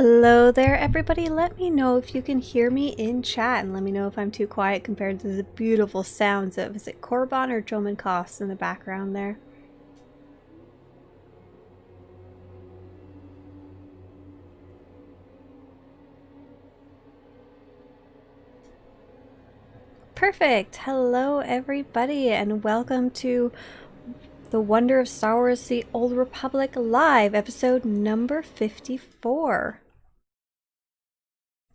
Hello there everybody, let me know if you can hear me in chat and let me know if I'm too quiet compared to the beautiful sounds of, is it Korban or Joman Koss in the background there? Perfect! Hello everybody and welcome to The Wonder of Star Wars The Old Republic Live, episode number 54.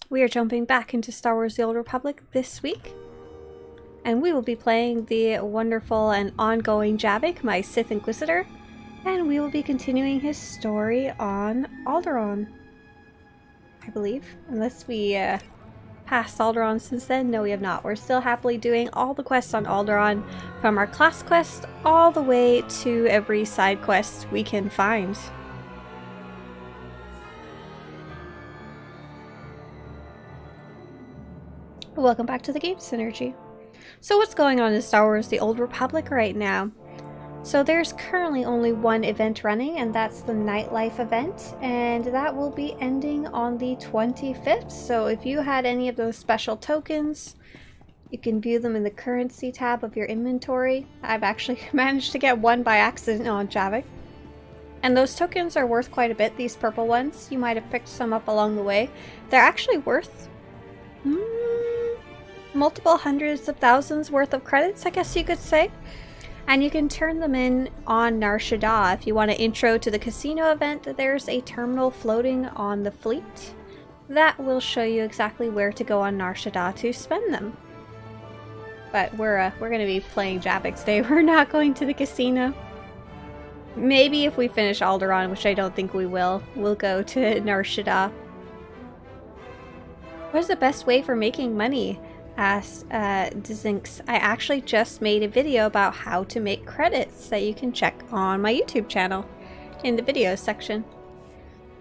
We are jumping back into Star Wars The Old Republic this week, and we will be playing the wonderful and ongoing Javik, my Sith Inquisitor, and we will be continuing his story on Alderaan, I believe. Unless we passed Alderaan since then. No, we have not. We're still happily doing all the quests on Alderaan, from our class quest all the way to every side quest we can find. Welcome back to the Game Synergy. So what's going on in Star Wars The Old Republic right now? So there's currently only one event running, and that's the Nightlife event, and that will be ending on the 25th. So if you had any of those special tokens, you can view them in the currency tab of your inventory. I've actually managed to get one by accident on Javik. And those tokens are worth quite a bit, these purple ones. You might have picked some up along the way. They're actually worth multiple hundreds of thousands worth of credits, I guess you could say. And you can turn them in on Nar Shaddaa. If you want an intro to the casino event, there's a terminal floating on the fleet that will show you exactly where to go on Nar Shaddaa to spend them. But we're going to be playing Javik today. We're not going to the casino. Maybe if we finish Alderaan, which I don't think we will, we'll go to Nar Shaddaa. What is the best way for making money? Asked Dzinks. I actually just made a video about how to make credits that you can check on my YouTube channel in the videos section.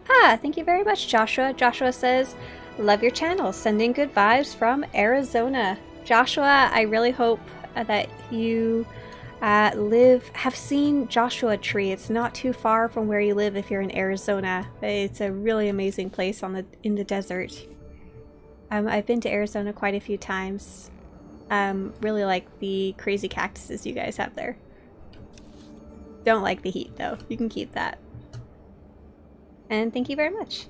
Thank you very much, Joshua. Joshua says, love your channel, sending good vibes from Arizona. Joshua, I really hope that you have seen Joshua Tree. It's not too far from where you live if you're in Arizona. It's a really amazing place in the desert. I've been to Arizona quite a few times. Really like the crazy cactuses you guys have there. Don't like the heat though. You can keep that. And thank you very much.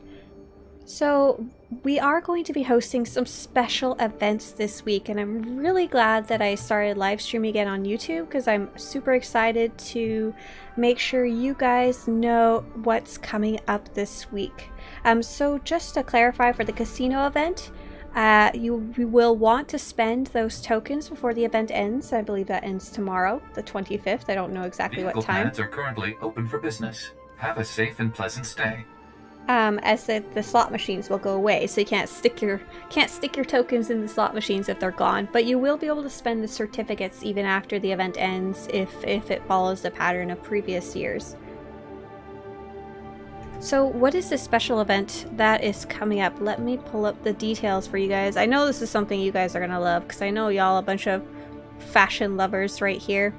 So we are going to be hosting some special events this week, and I'm really glad that I started live streaming again on YouTube because I'm super excited to make sure you guys know what's coming up this week. So just to clarify, for the casino event, you will want to spend those tokens before the event ends. I believe that ends tomorrow, the 25th. I don't know exactly what time. Vehicle pads are currently open for business. Have a safe and pleasant stay. As the slot machines will go away, so you can't stick your tokens in the slot machines if they're gone. But you will be able to spend the certificates even after the event ends if it follows the pattern of previous years. So what is this special event that is coming up? Let me pull up the details for you guys. I know this is something you guys are gonna love because I know y'all a bunch of fashion lovers right here.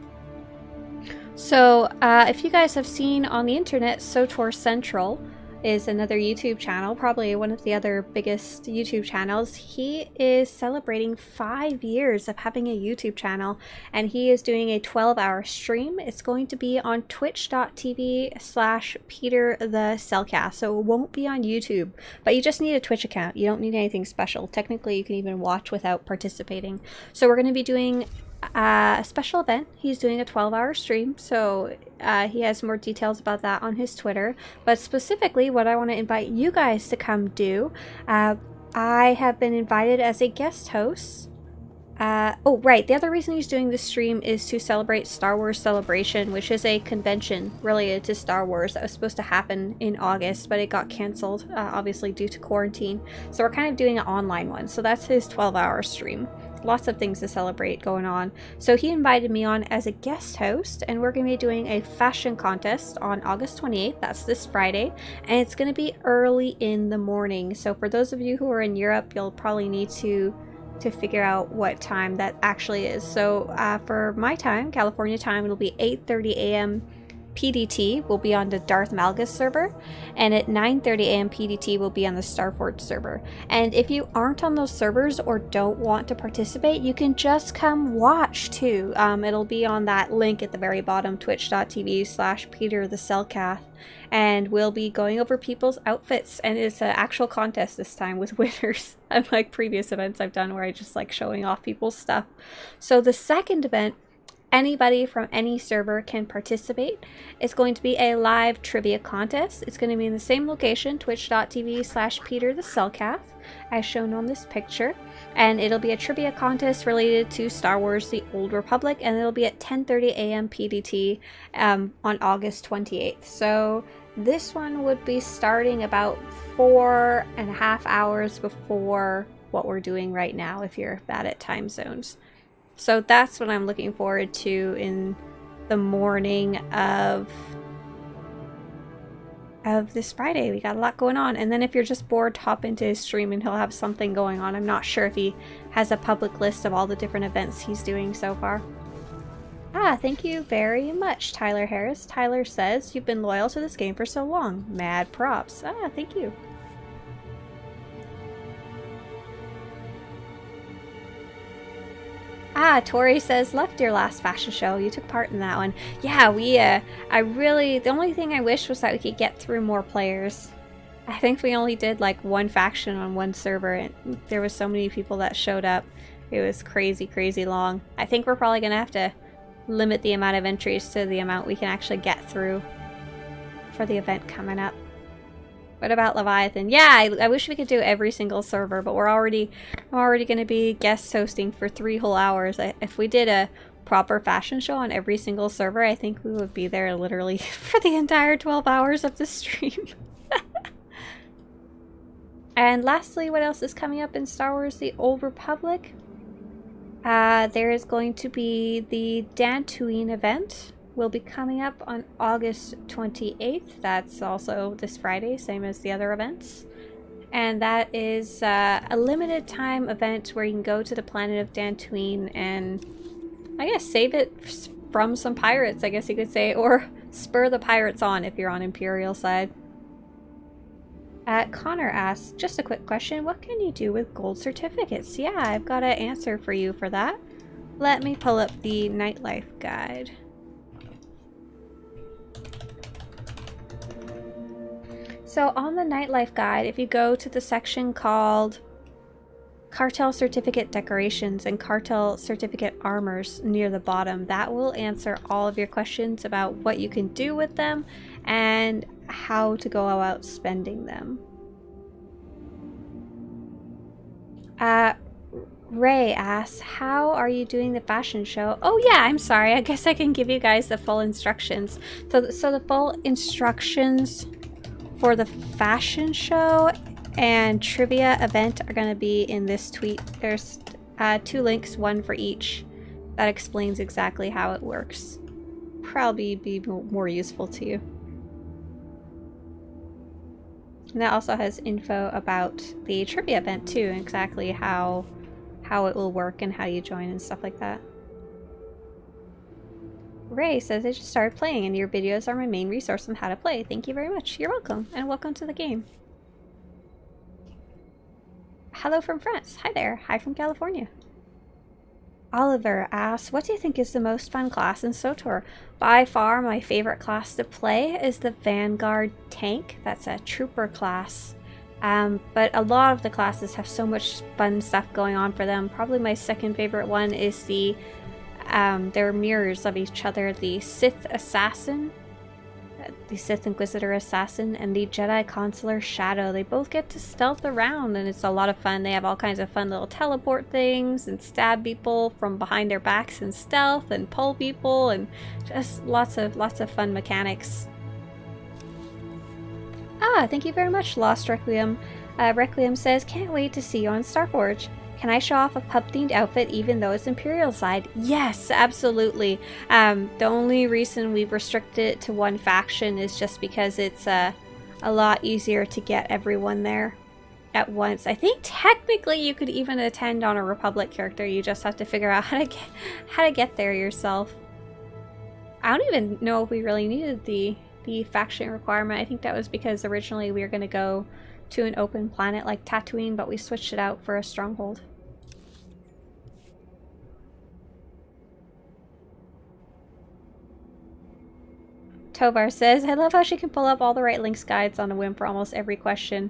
So if you guys have seen on the internet, SWTOR Central is another YouTube channel, probably one of the other biggest YouTube channels. He is celebrating 5 years of having a YouTube channel, and he is doing a 12-hour stream. It's going to be on twitch.tv/PeterTheCellcast, so it won't be on YouTube, but you just need a Twitch account. You don't need anything special. Technically, you can even watch without participating. So we're going to be doing a special event. He's doing a 12-hour stream, so he has more details about that on his Twitter. But specifically, what I want to invite you guys to come do, I have been invited as a guest host. Oh, right, the other reason he's doing this stream is to celebrate Star Wars Celebration, which is a convention related to Star Wars that was supposed to happen in August, but it got cancelled, obviously due to quarantine. So we're kind of doing an online one, so that's his 12-hour stream. Lots of things to celebrate going on. So he invited me on as a guest host, and we're going to be doing a fashion contest on August 28th. That's this Friday, and it's going to be early in the morning. So for those of you who are in Europe, you'll probably need to figure out what time that actually is. So for my time, California time, it'll be 8:30 a.m. PDT will be on the Darth Malgus server, and at 9:30 a.m. PDT will be on the Starforge server. And if you aren't on those servers or don't want to participate, you can just come watch too. It'll be on that link at the very bottom, twitch.tv/PeterTheCellCath, and we'll be going over people's outfits, and it's an actual contest this time with winners, unlike previous events I've done where I just like showing off people's stuff. So the second event, anybody from any server can participate. It's going to be a live trivia contest. It's going to be in the same location, twitch.tv/PeterTheCellCath, as shown on this picture. And it'll be a trivia contest related to Star Wars The Old Republic, and it'll be at 10:30 a.m. PDT on August 28th. So this one would be starting about 4.5 hours before what we're doing right now, if you're bad at time zones. So that's what I'm looking forward to in the morning of this Friday. We got a lot going on. And then if you're just bored, hop into his stream and he'll have something going on. I'm not sure if he has a public list of all the different events he's doing so far. Thank you very much, Tyler Harris. Tyler says, you've been loyal to this game for so long. Mad props. Thank you. Tori says, left your last fashion show. You took part in that one. Yeah, the only thing I wish was that we could get through more players. I think we only did like one faction on one server, and there was so many people that showed up. It was crazy, crazy long. I think we're probably gonna have to limit the amount of entries to the amount we can actually get through for the event coming up. What about Leviathan? Yeah, I wish we could do every single server, but I'm already going to be guest hosting for 3 whole hours. If we did a proper fashion show on every single server, I think we would be there literally for the entire 12 hours of the stream. And lastly, what else is coming up in Star Wars The Old Republic? There is going to be the Dantooine event. Will be coming up on August 28th. That's also this Friday, same as the other events. And that is a limited time event where you can go to the planet of Dantooine and, I guess, save it from some pirates, I guess you could say, or spur the pirates on if you're on Imperial side. Connor asks, just a quick question, what can you do with gold certificates? Yeah, I've got an answer for you for that. Let me pull up the nightlife guide. So on the nightlife guide, if you go to the section called Cartel Certificate Decorations and Cartel Certificate Armors near the bottom, that will answer all of your questions about what you can do with them and how to go about spending them. Ray asks, how are you doing the fashion show? Oh yeah, I'm sorry. I guess I can give you guys the full instructions. So the full instructions for the fashion show and trivia event are going to be in this tweet. There's 2 links, one for each, that explains exactly how it works. Probably be more useful to you. And that also has info about the trivia event too, and exactly how it will work and how you join and stuff like that. Ray says, I just started playing and your videos are my main resource on how to play. Thank you very much. You're welcome, and welcome to the game. Hello from France. Hi there. Hi from California. Oliver asks, what do you think is the most fun class in SWTOR? By far, my favorite class to play is the Vanguard Tank. That's a trooper class. But a lot of the classes have so much fun stuff going on for them. Probably my second favorite one is the they're mirrors of each other, the Sith Assassin, the Sith Inquisitor Assassin, and the Jedi Consular Shadow. They both get to stealth around, and it's a lot of fun. They have all kinds of fun little teleport things, and stab people from behind their backs in stealth, and pull people, and just lots of fun mechanics. Thank you very much, Lost Requiem. Requiem says, can't wait to see you on Starforge. Can I show off a pub-themed outfit even though it's Imperial side? Yes, absolutely. The only reason we've restricted it to one faction is just because it's a lot easier to get everyone there at once. I think technically you could even attend on a Republic character. You just have to figure out how to get there yourself. I don't even know if we really needed the faction requirement. I think that was because originally we were going to go to an open planet like Tatooine, but we switched it out for a stronghold. Tovar says, I love how she can pull up all the right links guides on a whim for almost every question.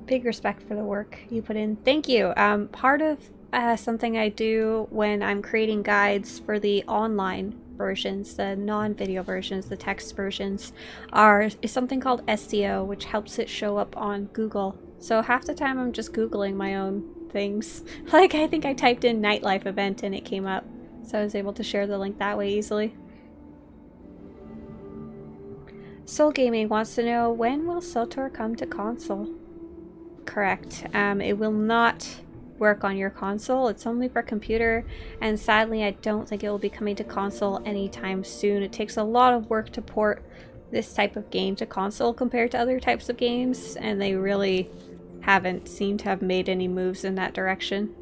Big respect for the work you put in. Thank you. Part of something I do when I'm creating guides for the online versions, the non-video versions, the text versions, is something called SEO, which helps it show up on Google. So half the time I'm just Googling my own things. Like I think I typed in nightlife event and it came up. So I was able to share the link that way easily. Soul Gaming wants to know, when will SWTOR come to console? Correct. It will not work on your console. It's only for computer, and sadly I don't think it will be coming to console anytime soon. It takes a lot of work to port this type of game to console compared to other types of games, and they really haven't seemed to have made any moves in that direction.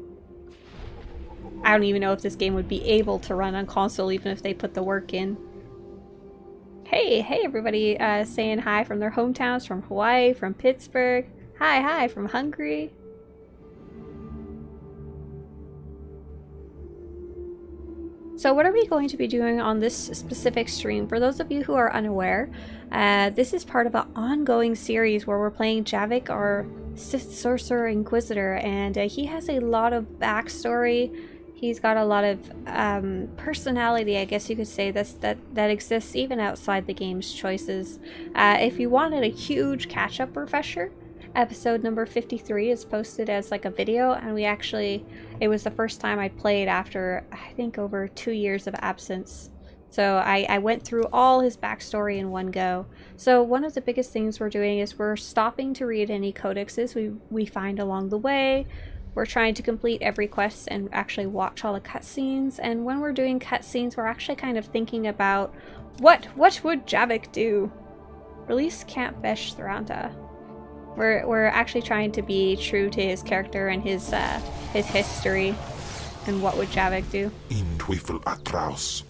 I don't even know if this game would be able to run on console even if they put the work in. Hey everybody saying hi from their hometowns, from Hawaii, from Pittsburgh. Hi from Hungary. So what are we going to be doing on this specific stream? For those of you who are unaware, this is part of an ongoing series where we're playing Javik, our Sith Sorcerer Inquisitor, and he has a lot of backstory. He's got a lot of personality, I guess you could say, that exists even outside the game's choices. If you wanted a huge catch-up refresher, episode number 53 is posted as like a video, and it was the first time I played after, I think, over 2 years of absence. So I went through all his backstory in one go. So one of the biggest things we're doing is we're stopping to read any codexes we find along the way. We're trying to complete every quest and actually watch all the cutscenes. And when we're doing cutscenes, we're actually kind of thinking about what would Javik do? Release Camp Vesh Thoranta. We're actually trying to be true to his character and his history, and what would Javik do? In Twyfel Atraus.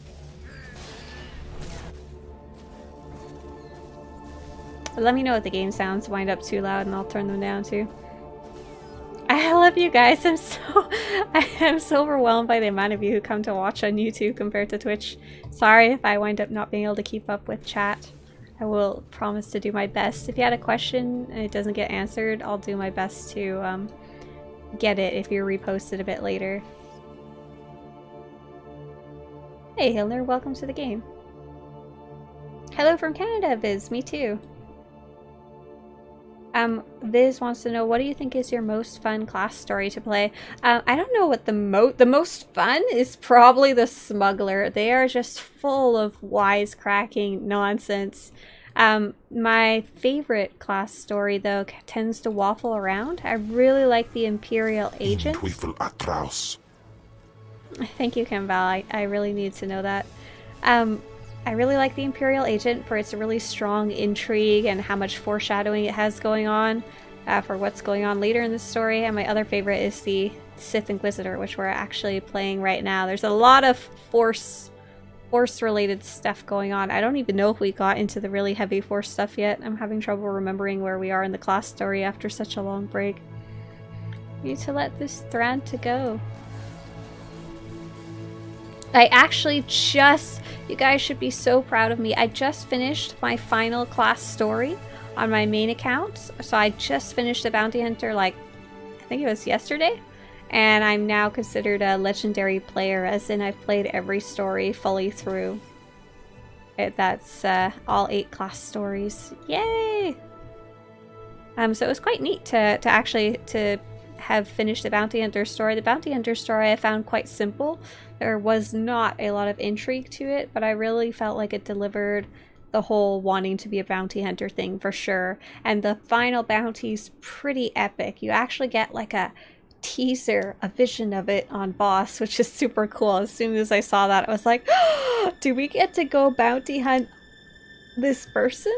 Let me know if the game sounds wind up too loud and I'll turn them down too. I love you guys. I am so overwhelmed by the amount of you who come to watch on YouTube compared to Twitch. Sorry if I wind up not being able to keep up with chat. I will promise to do my best. If you had a question and it doesn't get answered, I'll do my best to get it if you're reposted a bit later. Hey Hilner, welcome to the game. Hello from Canada, Viz. Me too. Viz wants to know, what do you think is your most fun class story to play? I don't know what the most fun is. Probably the smuggler. They are just full of wisecracking nonsense. My favorite class story though tends to waffle around. I really like the Imperial Agent. Thank you, Kambal. I really need to know that. I really like the Imperial Agent for its really strong intrigue and how much foreshadowing it has going on for what's going on later in the story. And my other favorite is the Sith Inquisitor, which we're actually playing right now. There's a lot of Force-related stuff going on. I don't even know if we got into the really heavy Force stuff yet. I'm having trouble remembering where we are in the class story after such a long break. We need to let this Thoranta go. I actually you guys should be so proud of me. I just finished my final class story on my main account. So I just finished the Bounty Hunter, like, I think it was yesterday. And I'm now considered a legendary player, as in I've played every story fully through. That's all 8 class stories. Yay! So it was quite neat to actually have finished the Bounty Hunter story. The Bounty Hunter story I found quite simple. There was not a lot of intrigue to it, but I really felt like it delivered the whole wanting to be a bounty hunter thing for sure. And the final bounty's pretty epic. You actually get like a teaser, a vision of it on Boss, which is super cool. As soon as I saw that, I was like, oh, do we get to go bounty hunt this person?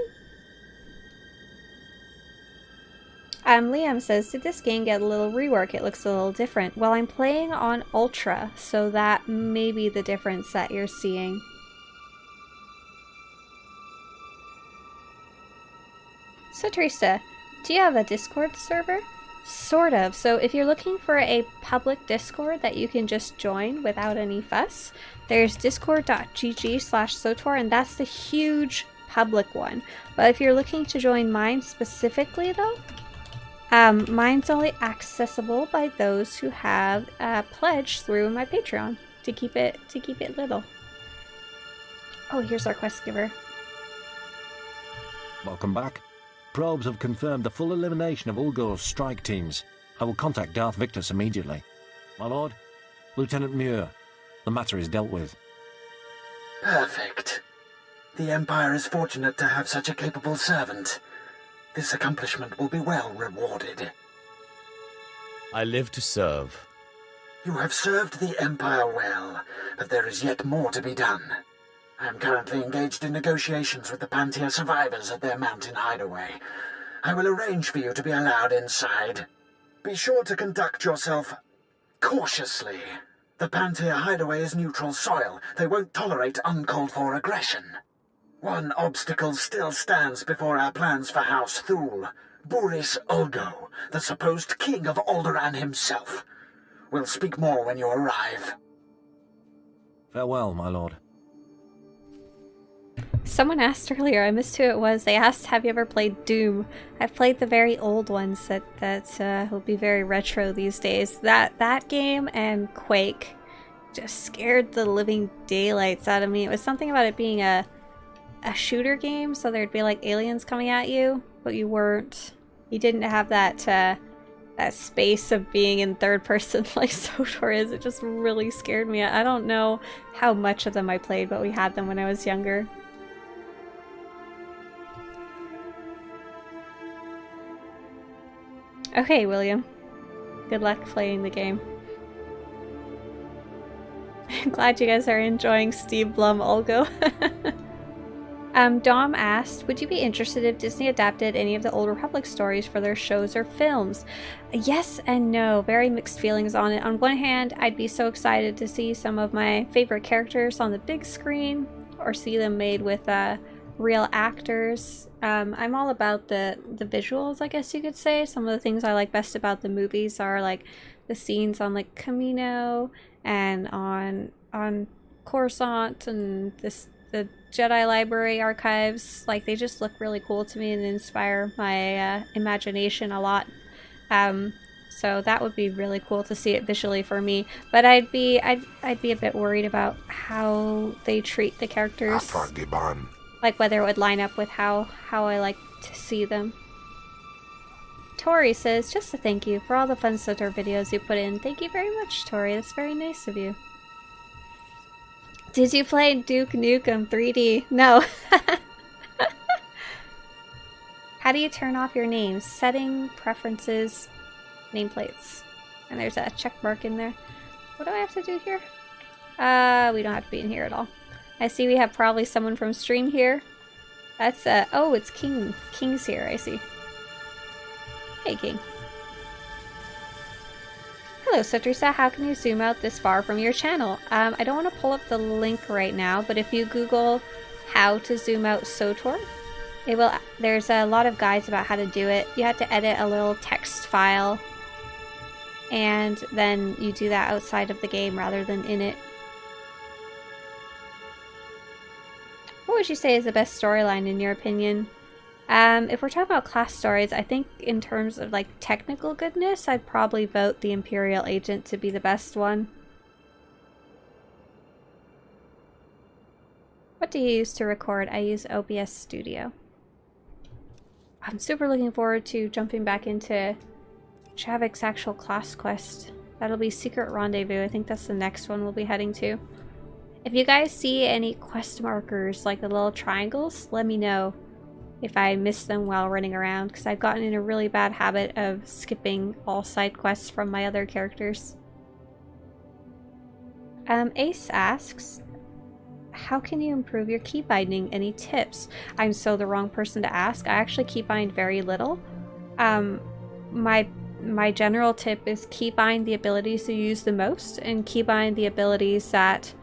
Liam says, did this game get a little rework? It looks a little different. Well, I'm playing on Ultra, so that may be the difference that you're seeing. Swtorista, do you have a Discord server? Sort of. So if you're looking for a public Discord that you can just join without any fuss, there's discord.gg/SWTOR, and that's the huge public one. But if you're looking to join mine specifically though, mine's only accessible by those who have pledged through my Patreon to keep it little. Oh, here's our quest giver. Welcome back. Probes have confirmed the full elimination of Ulgor's strike teams. I will contact Darth Victus immediately. My lord, Lieutenant Muir, the matter is dealt with. Perfect. The Empire is fortunate to have such a capable servant. This accomplishment will be well rewarded. I live to serve. You have served the Empire well, but there is yet more to be done. I am currently engaged in negotiations with the Pantia survivors at their mountain hideaway. I will arrange for you to be allowed inside. Be sure to conduct yourself cautiously. The Pantia hideaway is neutral soil. They won't tolerate uncalled-for aggression. One obstacle still stands before our plans for House Thule. Boris Ulgo, the supposed king of Alderaan himself. We'll speak more when you arrive. Farewell, my lord. Someone asked earlier, I missed who it was, they asked, have you ever played Doom? I've played the very old ones that will be very retro these days. That game and Quake just scared the living daylights out of me. It was something about it being a shooter game, so there'd be like aliens coming at you, but you didn't have that space of being in third person like SWTOR is. It just really scared me. I don't know how much of them I played, but we had them when I was younger. Okay, William. Good luck playing the game. I'm glad you guys are enjoying Steve Blum Ulgo. Dom asked, would you be interested if Disney adapted any of the Old Republic stories for their shows or films? Yes and no. Very mixed feelings on it. On one hand, I'd be so excited to see some of my favorite characters on the big screen, or see them made with real actors. I'm all about the visuals, I guess you could say. Some of the things I like best about the movies are like the scenes on like Camino and on Coruscant and the Jedi Library archives. Like, they just look really cool to me and inspire my imagination a lot. So that would be really cool to see it visually for me. But I'd be a bit worried about how they treat the characters. Like whether it would line up with how I like to see them. Tori says, just a thank you for all the fun SWTOR videos you put in. Thank you very much, Tori. That's very nice of you. Did you play Duke Nukem 3D? No. How do you turn off your names? Setting, preferences, nameplates. And there's a check mark in there. What do I have to do here? We don't have to be in here at all. I see we have probably someone from stream here. That's, oh, it's King. King's here, I see. Hey, King. Hello, Swtorista. How can you zoom out this far from your channel? I don't want to pull up the link right now, but if you Google how to zoom out SWTOR, there's a lot of guides about how to do it. You have to edit a little text file, and then you do that outside of the game rather than in it. What would you say is the best storyline in your opinion? If we're talking about class stories, I think in terms of like technical goodness, I'd probably vote the Imperial Agent to be the best one. What do you use to record? I use OBS Studio. I'm super looking forward to jumping back into Chavik's actual class quest. That'll be Secret Rendezvous. I think that's the next one we'll be heading to. If you guys see any quest markers, like the little triangles, let me know if I miss them while running around, because I've gotten in a really bad habit of skipping all side quests from my other characters. Ace asks, how can you improve your key binding? Any tips? I'm so the wrong person to ask. I actually key bind very little. My general tip is key bind the abilities you use the most, and key bind the abilities that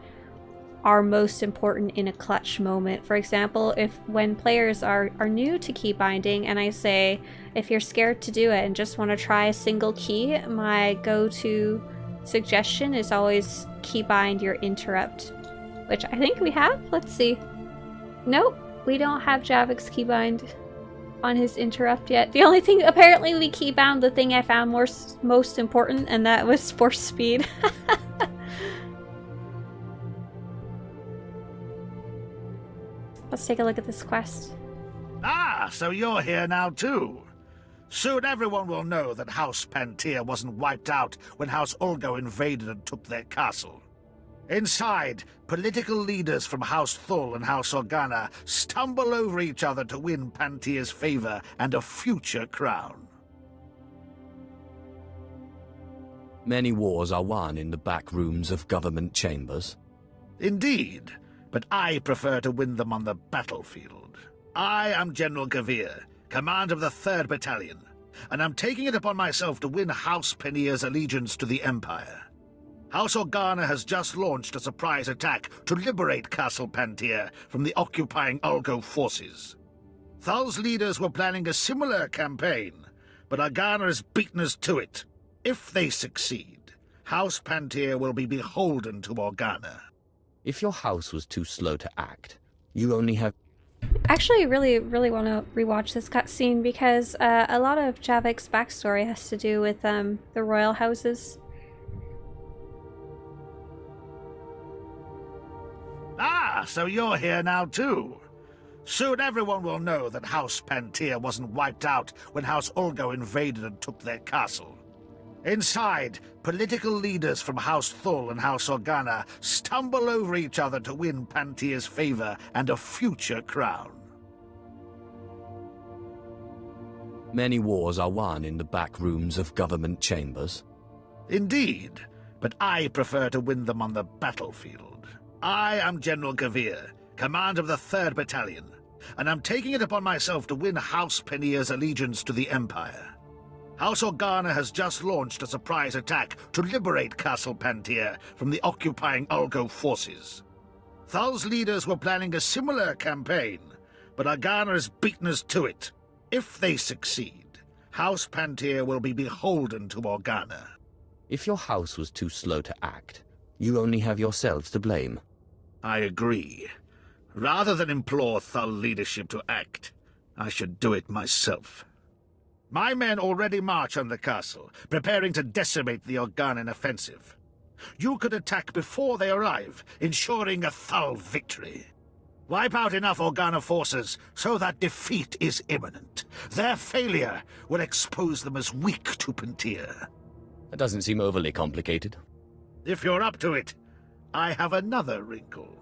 are most important in a clutch moment. For example, when players are new to key binding and I say, if you're scared to do it and just want to try a single key, my go-to suggestion is always keybind your interrupt, which I think we have. Let's see. Nope, we don't have Javik's keybind on his interrupt yet. The only thing, apparently we keybound the thing I found most important, and that was force speed. Let's take a look at this quest. Ah, so you're here now too. Soon everyone will know that House Pantea wasn't wiped out when House Ulgo invaded and took their castle. Inside, political leaders from House Thul and House Organa stumble over each other to win Pantea's favor and a future crown. Many wars are won in the back rooms of government chambers. Indeed, but I prefer to win them on the battlefield. I am General Gavir, command of the 3rd Battalion, and I'm taking it upon myself to win House Penea's allegiance to the Empire. House Organa has just launched a surprise attack to liberate Castle Pantea from the occupying Ulgo forces. Thul's leaders were planning a similar campaign, but Organa has beaten us to it. If they succeed, House Pantea will be beholden to Organa. If your house was too slow to act, you only have... Actually, really want to rewatch this cutscene because a lot of Javik's backstory has to do with the royal houses. Ah, so you're here now too. Soon everyone will know that House Pantea wasn't wiped out when House Ulgo invaded and took their castle. Inside, political leaders from House Thul and House Organa stumble over each other to win Pantea's favor and a future crown. Many wars are won in the back rooms of government chambers. Indeed, but I prefer to win them on the battlefield. I am General Gavir, command of the 3rd Battalion, and I'm taking it upon myself to win House Penea's allegiance to the Empire. House Organa has just launched a surprise attack to liberate Castle Pantea from the occupying Ulgo forces. Thul's leaders were planning a similar campaign, but Organa has beaten us to it. If they succeed, House Pantea will be beholden to Organa. If your house was too slow to act, you only have yourselves to blame. I agree. Rather than implore Thul leadership to act, I should do it myself. My men already march on the castle, preparing to decimate the Organan offensive. You could attack before they arrive, ensuring a Thul victory. Wipe out enough Organa forces so that defeat is imminent. Their failure will expose them as weak to Pantea. That doesn't seem overly complicated. If you're up to it, I have another wrinkle.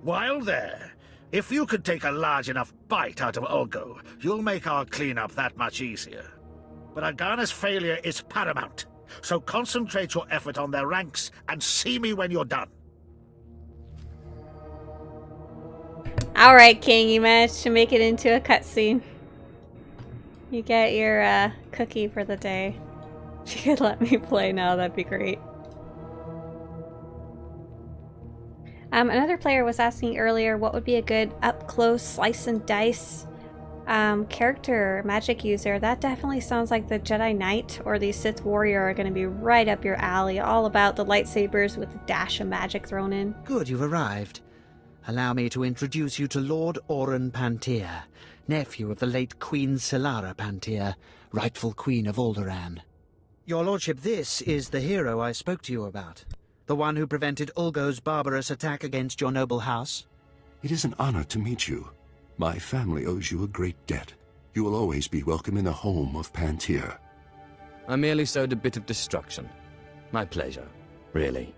While there, if you could take a large enough bite out of Ulgo, you'll make our cleanup that much easier. But Organa's failure is paramount, so concentrate your effort on their ranks and see me when you're done. Alright, King, you managed to make it into a cutscene. You get your cookie for the day. If you could let me play now, that'd be great. Another player was asking earlier what would be a good up-close slice and dice character magic user. That definitely sounds like the Jedi Knight or the Sith Warrior are going to be right up your alley, all about the lightsabers with a dash of magic thrown in. Good, you've arrived. Allow me to introduce you to Lord Oren Pantea, nephew of the late Queen Solara Pantea, rightful Queen of Alderaan. Your Lordship, this is the hero I spoke to you about. The one who prevented Ulgo's barbarous attack against your noble house? It is an honor to meet you. My family owes you a great debt. You will always be welcome in the home of Pantea. I merely sowed a bit of destruction. My pleasure, really.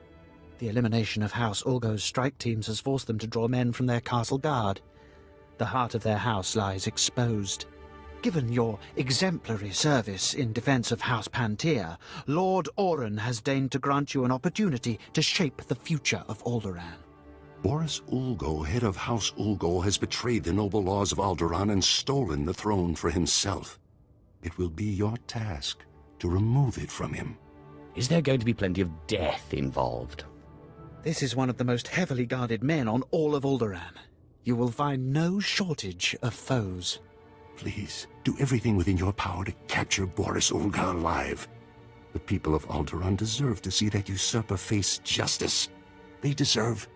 The elimination of House Ulgo's strike teams has forced them to draw men from their castle guard. The heart of their house lies exposed. Given your exemplary service in defense of House Pantea, Lord Oren has deigned to grant you an opportunity to shape the future of Alderaan. Boris Ulgo, head of House Ulgo, has betrayed the noble laws of Alderaan and stolen the throne for himself. It will be your task to remove it from him. Is there going to be plenty of death involved? This is one of the most heavily guarded men on all of Alderaan. You will find no shortage of foes. Please, do everything within your power to capture Boris Ulgar alive. The people of Alderaan deserve to see that usurper face justice. They deserve...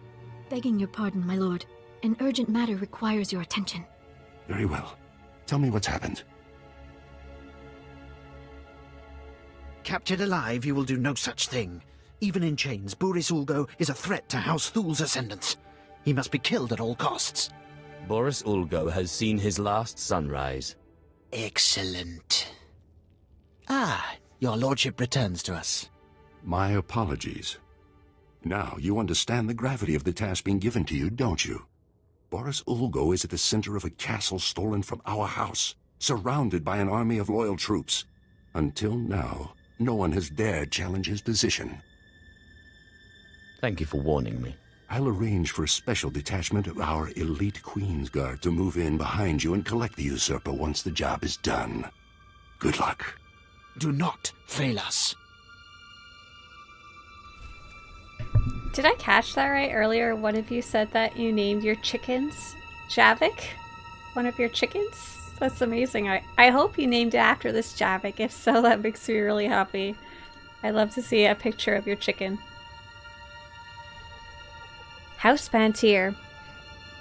Begging your pardon, my lord. An urgent matter requires your attention. Very well. Tell me what's happened. Captured alive, you will do no such thing. Even in chains, Boris Ulgo is a threat to House Thul's ascendants. He must be killed at all costs. Boris Ulgo has seen his last sunrise. Excellent. Ah, your lordship returns to us. My apologies. Now you understand the gravity of the task being given to you, don't you? Boris Ulgo is at the center of a castle stolen from our house, surrounded by an army of loyal troops. Until now, no one has dared challenge his position. Thank you for warning me. I'll arrange for a special detachment of our elite Queen's Guard to move in behind you and collect the usurper once the job is done. Good luck. Do not fail us. Did I catch that right earlier? One of you said that you named your chickens Javik? One of your chickens? That's amazing. I hope you named it after this Javik. If so, that makes me really happy. I'd love to see a picture of your chicken. House Pantier.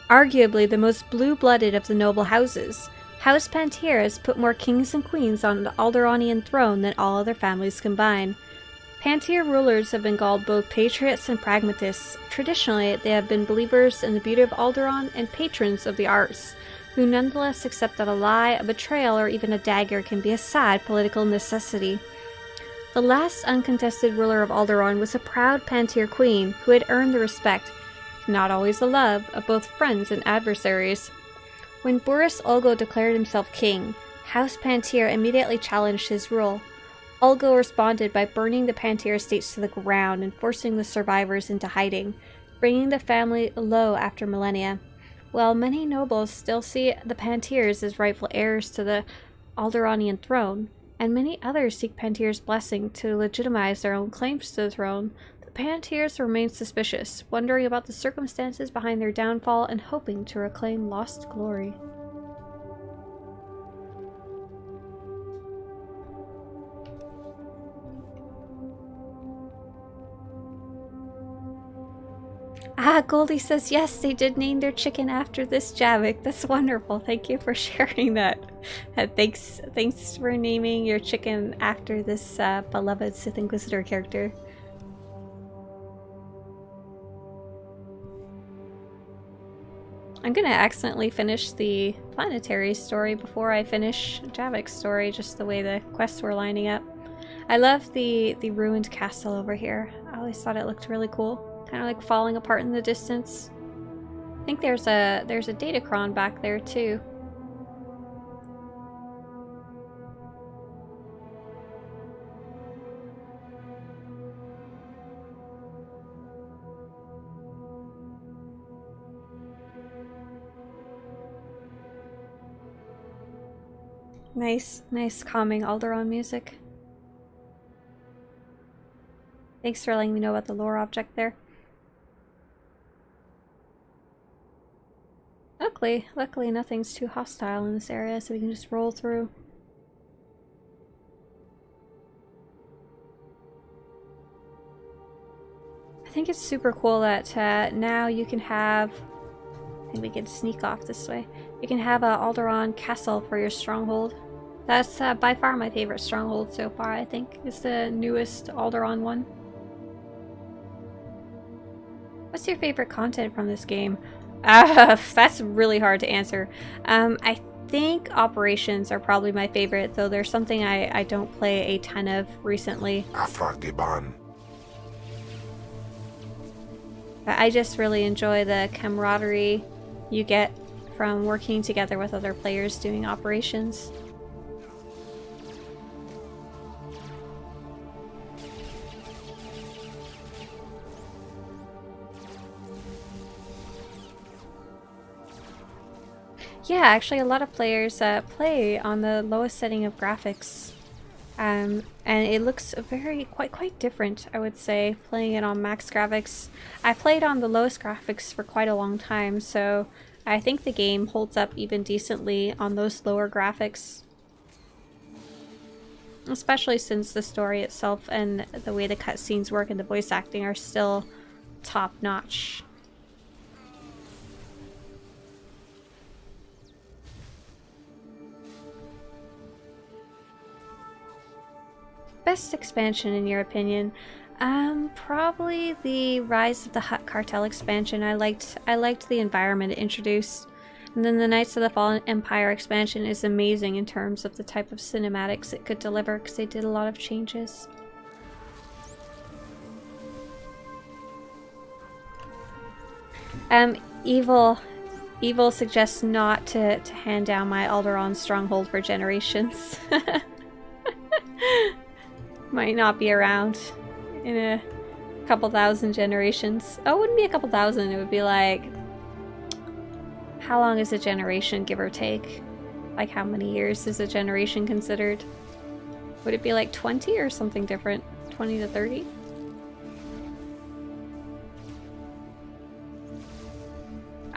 Arguably the most blue-blooded of the noble houses, House Pantier has put more kings and queens on the Alderaanian throne than all other families combined. Pantier rulers have been called both patriots and pragmatists. Traditionally, they have been believers in the beauty of Alderaan and patrons of the arts, who nonetheless accept that a lie, a betrayal, or even a dagger can be a sad political necessity. The last uncontested ruler of Alderaan was a proud Pantier queen who had earned the respect, not always the love, of both friends and adversaries. When Boris Ulgo declared himself king, House Pantier immediately challenged his rule. Ulgo responded by burning the Pantier estates to the ground and forcing the survivors into hiding, bringing the family low after millennia. While many nobles still see the Pantiers as rightful heirs to the Alderaanian throne, and many others seek Pantier's blessing to legitimize their own claims to the throne, the Pantiers remain suspicious, wondering about the circumstances behind their downfall and hoping to reclaim lost glory. Ah, Goldie says yes, they did name their chicken after this Javik. That's wonderful. Thank you for sharing that. Thanks for naming your chicken after this beloved Sith Inquisitor character. I'm gonna accidentally finish the planetary story before I finish Javik's story, just the way the quests were lining up. I love the ruined castle over here. I always thought it looked really cool. Kind of like falling apart in the distance. I think there's a Datacron back there too. Nice calming Alderaan music. Thanks for letting me know about the lore object there. Luckily nothing's too hostile in this area, so we can just roll through. I think it's super cool that now you can have... I think we can sneak off this way. You can have a Alderaan castle for your stronghold. That's by far my favorite stronghold so far, I think. It's the newest Alderaan one. What's your favorite content from this game? That's really hard to answer. I think operations are probably my favorite, though there's something I don't play a ton of recently. But I just really enjoy the camaraderie you get from working together with other players doing operations. Yeah, actually a lot of players play on the lowest setting of graphics. And it looks quite different, I would say, playing it on max graphics. I played on the lowest graphics for quite a long time, so I think the game holds up even decently on those lower graphics. Especially since the story itself and the way the cutscenes work and the voice acting are still top-notch. Best expansion in your opinion? Probably the Rise of the Hutt Cartel expansion. I liked the environment it introduced. And then the Knights of the Fallen Empire expansion is amazing in terms of the type of cinematics it could deliver because they did a lot of changes. Evil suggests not to hand down my Alderaan stronghold for generations. Might not be around in a couple thousand generations. Oh, it wouldn't be a couple thousand, it would be like... How long is a generation, give or take? Like how many years is a generation considered? Would it be like 20 or something different? 20 to 30?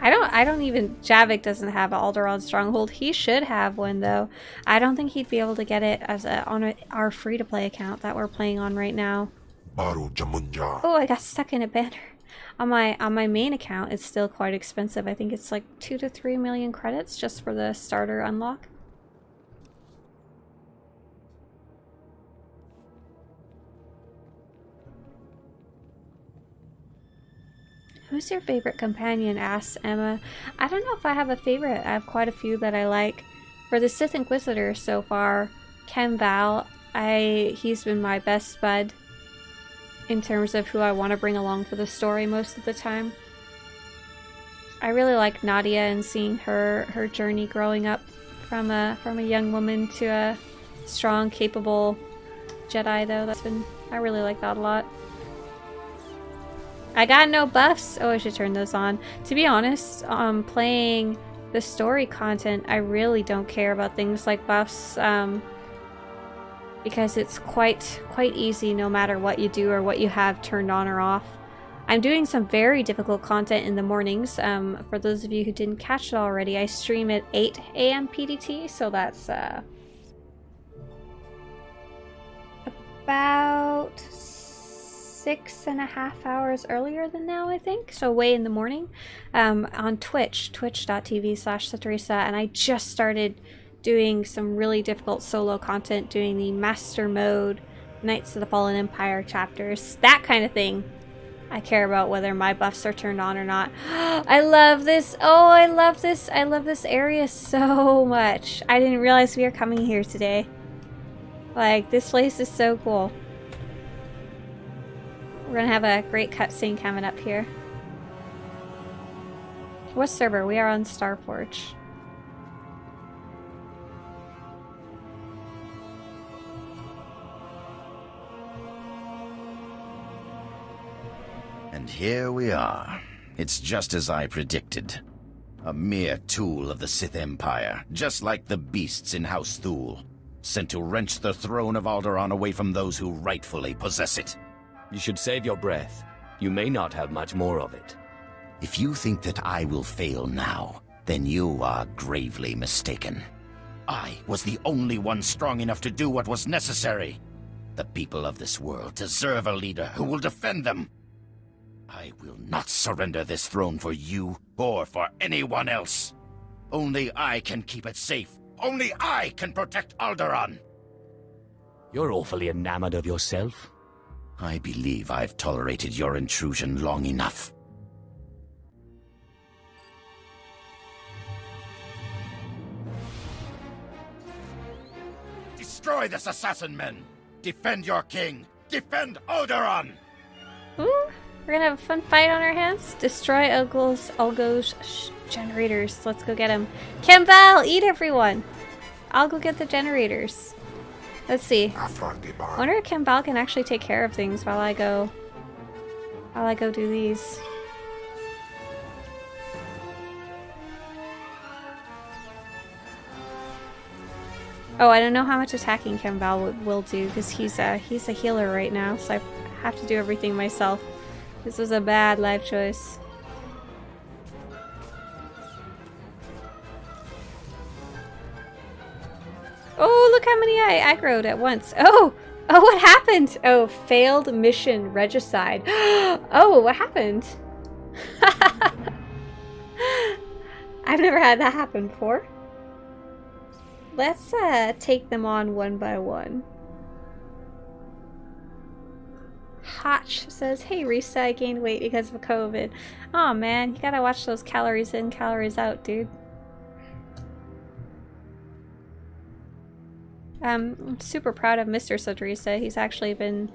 I don't even... Javik doesn't have an Alderaan stronghold. He should have one though. I don't think he'd be able to get it as on our free-to-play account that we're playing on right now. Oh, I got stuck in a banner. On my main account, it's still quite expensive. I think it's like 2 to 3 million credits just for the starter unlock. Who's your favorite companion? Asks Emma. I don't know if I have a favorite. I have quite a few that I like. For the Sith Inquisitor so far, Ken Val, he's been my best bud in terms of who I want to bring along for the story most of the time. I really like Nadia and seeing her journey growing up from a young woman to a strong, capable Jedi though. I really like that a lot. I got no buffs. Oh, I should turn those on. To be honest, playing the story content, I really don't care about things like buffs, because it's quite easy no matter what you do or what you have turned on or off. I'm doing some very difficult content in the mornings. For those of you who didn't catch it already, I stream at 8 AM PDT, so that's about 6.5 hours earlier than now, I think. So way in the morning, on Twitch, twitch.tv/Swtorista, and I just started doing some really difficult solo content, doing the Master Mode, Knights of the Fallen Empire chapters, that kind of thing. I care about whether my buffs are turned on or not. I love this! Oh, I love this! I love this area so much. I didn't realize we were coming here today. Like, this place is so cool. We're gonna have a great cutscene coming up here. What server? We are on Porch. And here we are. It's just as I predicted. A mere tool of the Sith Empire, just like the beasts in House Thule, sent to wrench the throne of Alderaan away from those who rightfully possess it. You should save your breath. You may not have much more of it. If you think that I will fail now, then you are gravely mistaken. I was the only one strong enough to do what was necessary. The people of this world deserve a leader who will defend them. I will not surrender this throne for you or for anyone else. Only I can keep it safe. Only I can protect Alderaan. You're awfully enamored of yourself. I believe I've tolerated your intrusion long enough. Destroy this assassin men! Defend your king! Defend Alderaan! Ooh, we're gonna have a fun fight on our hands. Destroy Ulgo's generators. Let's go get him. Kemval, eat everyone! I'll go get the generators. Let's see. I wonder if Kemval can actually take care of things while I go do these. Oh, I don't know how much attacking Kemval will do because he's a healer right now, so I have to do everything myself. This was a bad life choice. Oh, look how many I aggroed at once. Oh, what happened? Oh, failed mission regicide. Oh, what happened? I've never had that happen before. Let's take them on one by one. Hotch says, hey Risa, I gained weight because of COVID. Oh man, you gotta watch those calories in, calories out, dude. I'm super proud of Mr. Swtorista. He's actually been,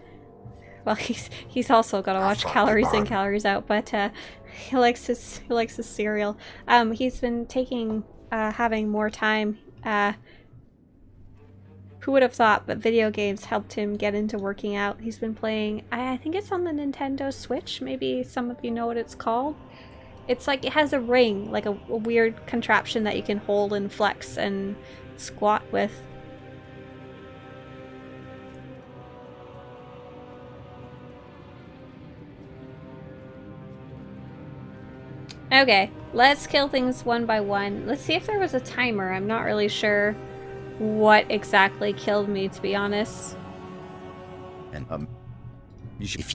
well, he's also got to watch calories in, calories out, but he likes his cereal. He's been taking having more time. Who would have thought? But video games helped him get into working out. He's been playing. I think it's on the Nintendo Switch. Maybe some of you know what it's called. It's like it has a ring, like a weird contraption that you can hold and flex and squat with. Okay, let's kill things one by one. Let's see if there was a timer. I'm not really sure what exactly killed me, to be honest. And you should.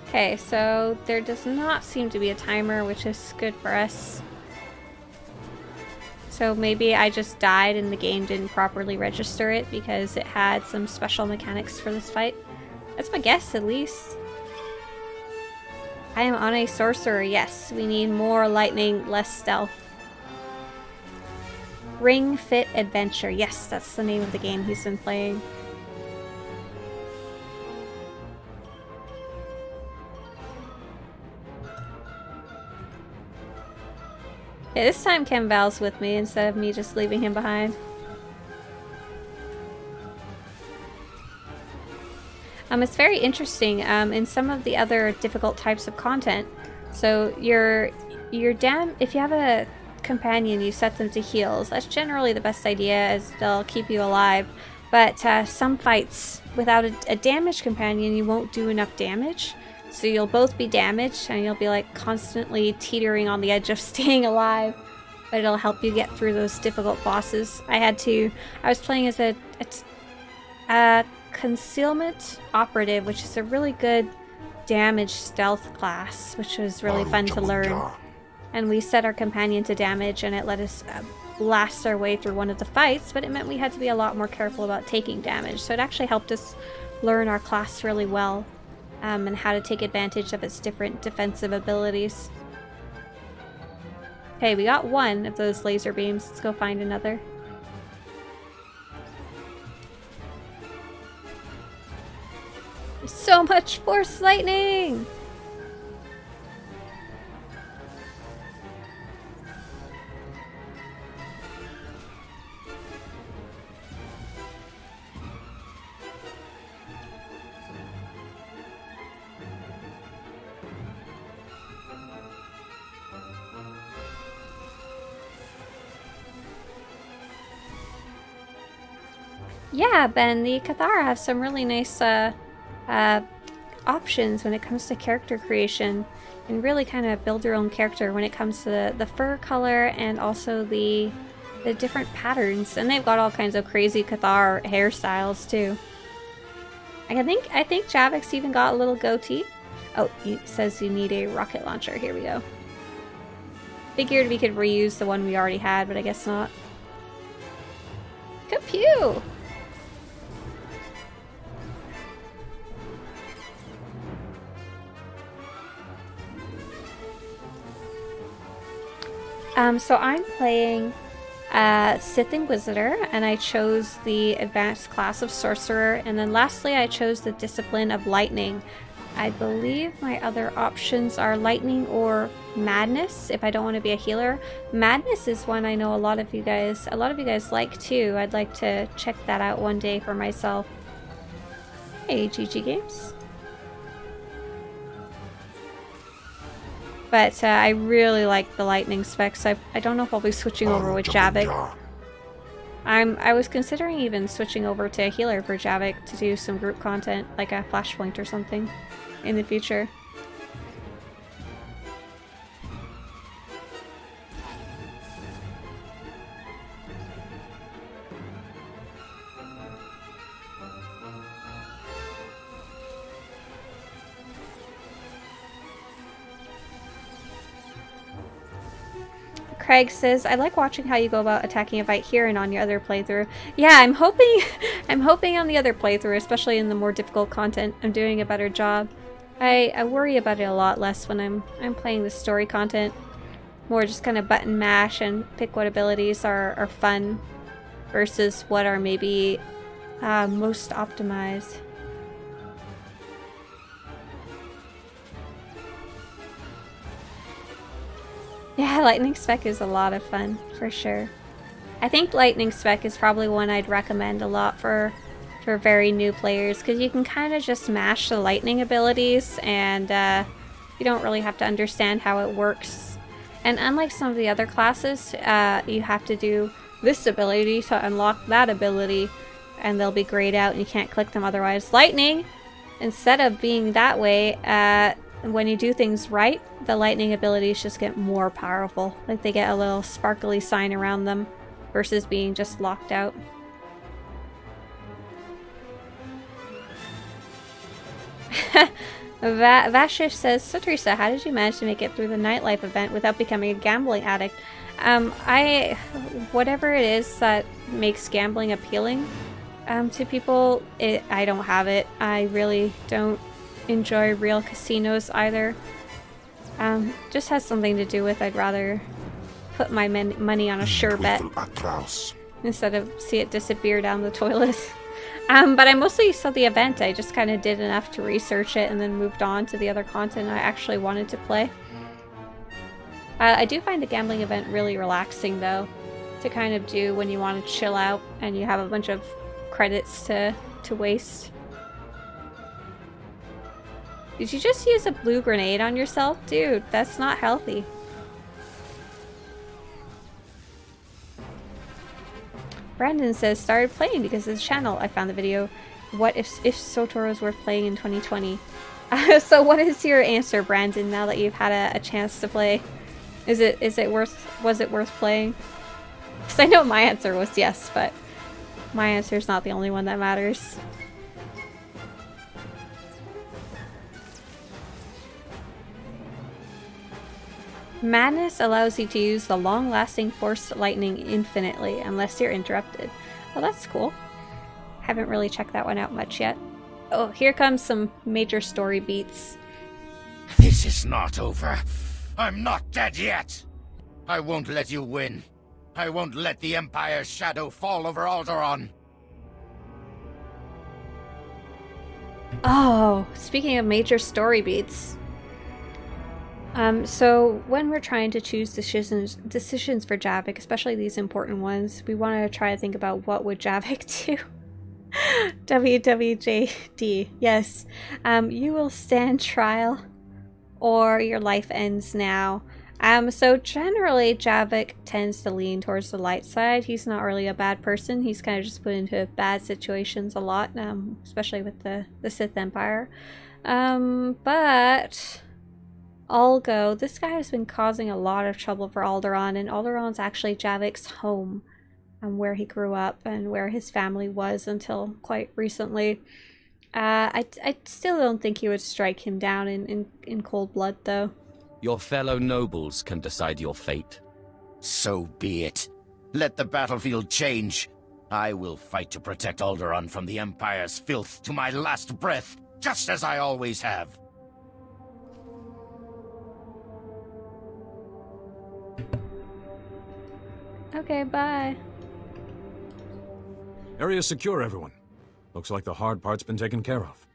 Okay, so there does not seem to be a timer, which is good for us. So maybe I just died and the game didn't properly register it because it had some special mechanics for this fight. That's my guess, at least. I am on a sorcerer, yes. We need more lightning, less stealth. Ring Fit Adventure. Yes, that's the name of the game he's been playing. Yeah, this time Kemval's with me instead of me just leaving him behind. It's very interesting in some of the other difficult types of content. So if you have a companion, you set them to heals. That's generally the best idea, as they'll keep you alive. But some fights without a damaged companion, you won't do enough damage. So you'll both be damaged and you'll be like constantly teetering on the edge of staying alive. But it'll help you get through those difficult bosses. I was playing as a Concealment Operative, which is a really good damage stealth class, which was really fun to learn. And we set our companion to damage and it let us blast our way through one of the fights, but it meant we had to be a lot more careful about taking damage. So it actually helped us learn our class really well and how to take advantage of its different defensive abilities. Okay, we got one of those laser beams. Let's go find another. So much force lightning! Yeah, Ben, the Cathara have some really nice options when it comes to character creation, and really kind of build your own character when it comes to the fur color and also the different patterns. And they've got all kinds of crazy Cathar hairstyles too. I think Javix even got a little goatee. Oh, it says you need a rocket launcher. Here we go. Figured we could reuse the one we already had, but I guess not. Capew! So I'm playing Sith Inquisitor, and I chose the advanced class of Sorcerer, and then lastly I chose the discipline of Lightning. I believe my other options are Lightning or Madness if I don't want to be a healer. Madness is one I know a lot of you guys like too. I'd like to check that out one day for myself. Hey, GG Games. But I really like the lightning specs. I don't know if I'll be switching over with Javik. I was considering even switching over to a healer for Javik to do some group content, like a Flashpoint or something, in the future. Craig says, I like watching how you go about attacking a fight here and on your other playthrough. Yeah, I'm hoping on the other playthrough, especially in the more difficult content, I'm doing a better job. I worry about it a lot less when I'm playing the story content. More just kind of button mash and pick what abilities are fun versus what are maybe most optimized. Yeah, Lightning Spec is a lot of fun, for sure. I think Lightning Spec is probably one I'd recommend a lot for very new players, because you can kind of just mash the lightning abilities, and you don't really have to understand how it works. And unlike some of the other classes, you have to do this ability to unlock that ability, and they'll be grayed out and you can't click them otherwise. Lightning, instead of being that way, when you do things right, the lightning abilities just get more powerful. Like they get a little sparkly sign around them versus being just locked out. Vashish says, Swtorista, how did you manage to make it through the nightlife event without becoming a gambling addict? Whatever it is that makes gambling appealing to people, I don't have it. I really don't enjoy real casinos either. Just has something to do with I'd rather put my money on a sure bet instead of see it disappear down the toilet. But I mostly saw the event. I just kind of did enough to research it and then moved on to the other content I actually wanted to play. I do find the gambling event really relaxing though, to kind of do when you want to chill out and you have a bunch of credits to waste. Did you just use a blue grenade on yourself? Dude, that's not healthy. Brandon says, started playing because of this channel. I found the video, what if SWTOR was worth playing in 2020? So what is your answer, Brandon, now that you've had a chance to play? Was it worth playing? Because I know my answer was yes, but my answer is not the only one that matters. Madness allows you to use the long-lasting Force Lightning infinitely, unless you're interrupted. Well, that's cool. Haven't really checked that one out much yet. Oh, here comes some major story beats. This is not over. I'm not dead yet. I won't let you win. I won't let the Empire's shadow fall over Alderaan. Oh, speaking of major story beats. So when we're trying to choose decisions for Javik, especially these important ones, we want to try to think about what would Javik do. WWJD, yes. You will stand trial or your life ends now. So generally Javik tends to lean towards the light side. He's not really a bad person. He's kind of just put into bad situations a lot, especially with the Sith Empire. But Ulgo, this guy has been causing a lot of trouble for Alderaan, and Alderaan's actually Javik's home, where he grew up and where his family was until quite recently. I still don't think he would strike him down in cold blood, though. Your fellow nobles can decide your fate. So be it. Let the battlefield change. I will fight to protect Alderaan from the Empire's filth to my last breath, just as I always have. Okay, bye. Area secure, everyone. Looks like the hard part's been taken care of.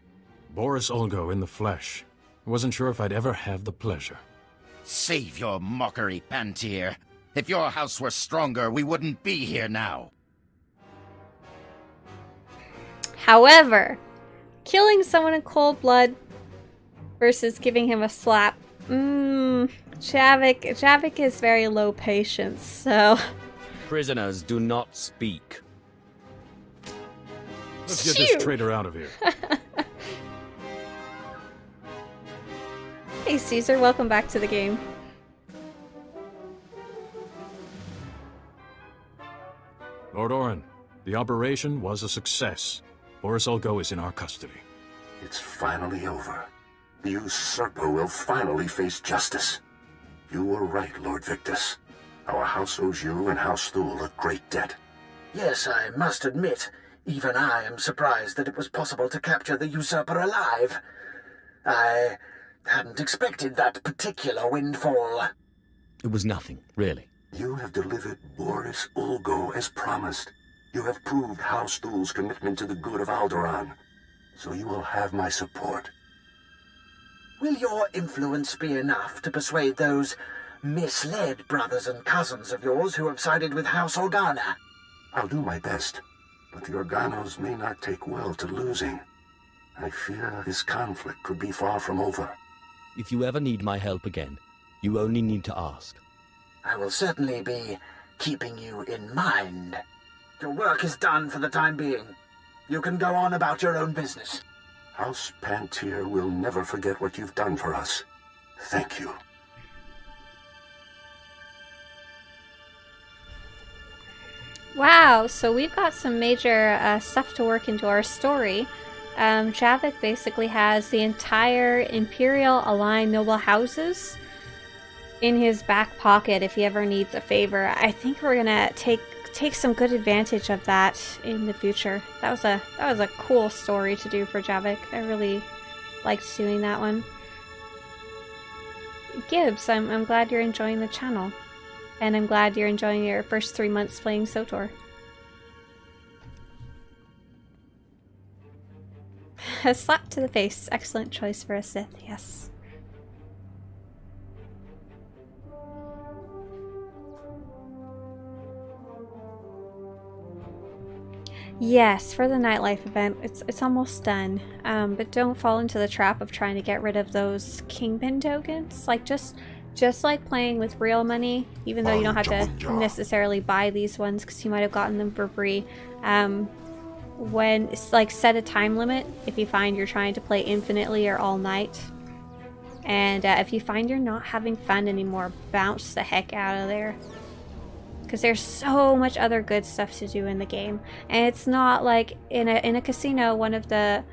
Boris Ulgo in the flesh. I wasn't sure if I'd ever have the pleasure. Save your mockery, Pantier. If your house were stronger, we wouldn't be here now. However, killing someone in cold blood versus giving him a slap, Javik is very low patience, so... Prisoners do not speak. Let's get this traitor out of here. Hey Caesar, welcome back to the game. Lord Orin, the operation was a success. Boris Olgo is in our custody. It's finally over. The usurper will finally face justice. You were right, Lord Victus. Our house owes you and House Thule a great debt. Yes, I must admit, even I am surprised that it was possible to capture the usurper alive. I hadn't expected that particular windfall. It was nothing, really. You have delivered Boris Olgo as promised. You have proved House Thule's commitment to the good of Alderaan. So you will have my support. Will your influence be enough to persuade those misled brothers and cousins of yours who have sided with House Organa? I'll do my best, but the Organos may not take well to losing. I fear this conflict could be far from over. If you ever need my help again, you only need to ask. I will certainly be keeping you in mind. Your work is done for the time being. You can go on about your own business. House Pantier will never forget what you've done for us. Thank you. Wow, so we've got some major stuff to work into our story. Javik basically has the entire Imperial aligned noble houses in his back pocket if he ever needs a favor. I think we're gonna take some good advantage of that in the future. That was a cool story to do for Javik. I really liked doing that one. Gibbs, I'm glad you're enjoying the channel. And I'm glad you're enjoying your first 3 months playing SWTOR. A slap to the face. Excellent choice for a Sith, yes. Yes, for the nightlife event, it's almost done. But don't fall into the trap of trying to get rid of those kingpin tokens. Like, just like playing with real money, even though you don't have to necessarily buy these ones because you might have gotten them for free. When it's like, set a time limit if you find you're trying to play infinitely or all night. And if you find you're not having fun anymore, bounce the heck out of there. Because there's so much other good stuff to do in the game. And it's not like in a casino, one of the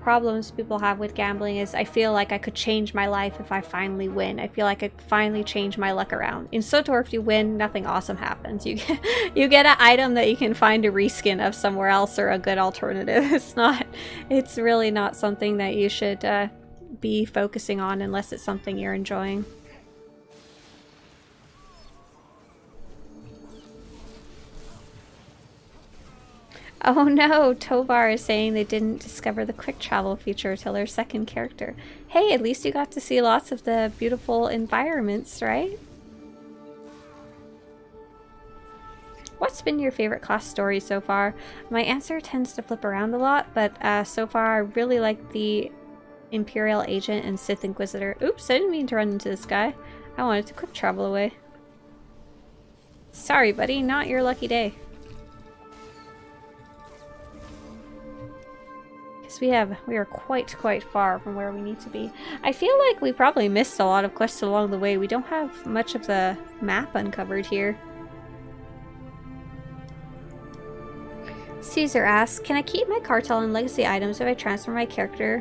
problems people have with gambling is I feel like I could change my life if I finally win. I feel like I could finally change my luck around. In SWTOR, if you win, nothing awesome happens. You get an item that you can find a reskin of somewhere else or a good alternative. It's really not something that you should be focusing on unless it's something you're enjoying. Oh no, Tovar is saying they didn't discover the quick travel feature till their second character. Hey, at least you got to see lots of the beautiful environments, right? What's been your favorite class story so far? My answer tends to flip around a lot, but so far I really like the Imperial Agent and Sith Inquisitor. Oops, I didn't mean to run into this guy. I wanted to quick travel away. Sorry, buddy, not your lucky day. We are quite far from where we need to be. I feel like we probably missed a lot of quests along the way. We don't have much of the map uncovered here. Caesar asks, can I keep my cartel and legacy items if I transfer my character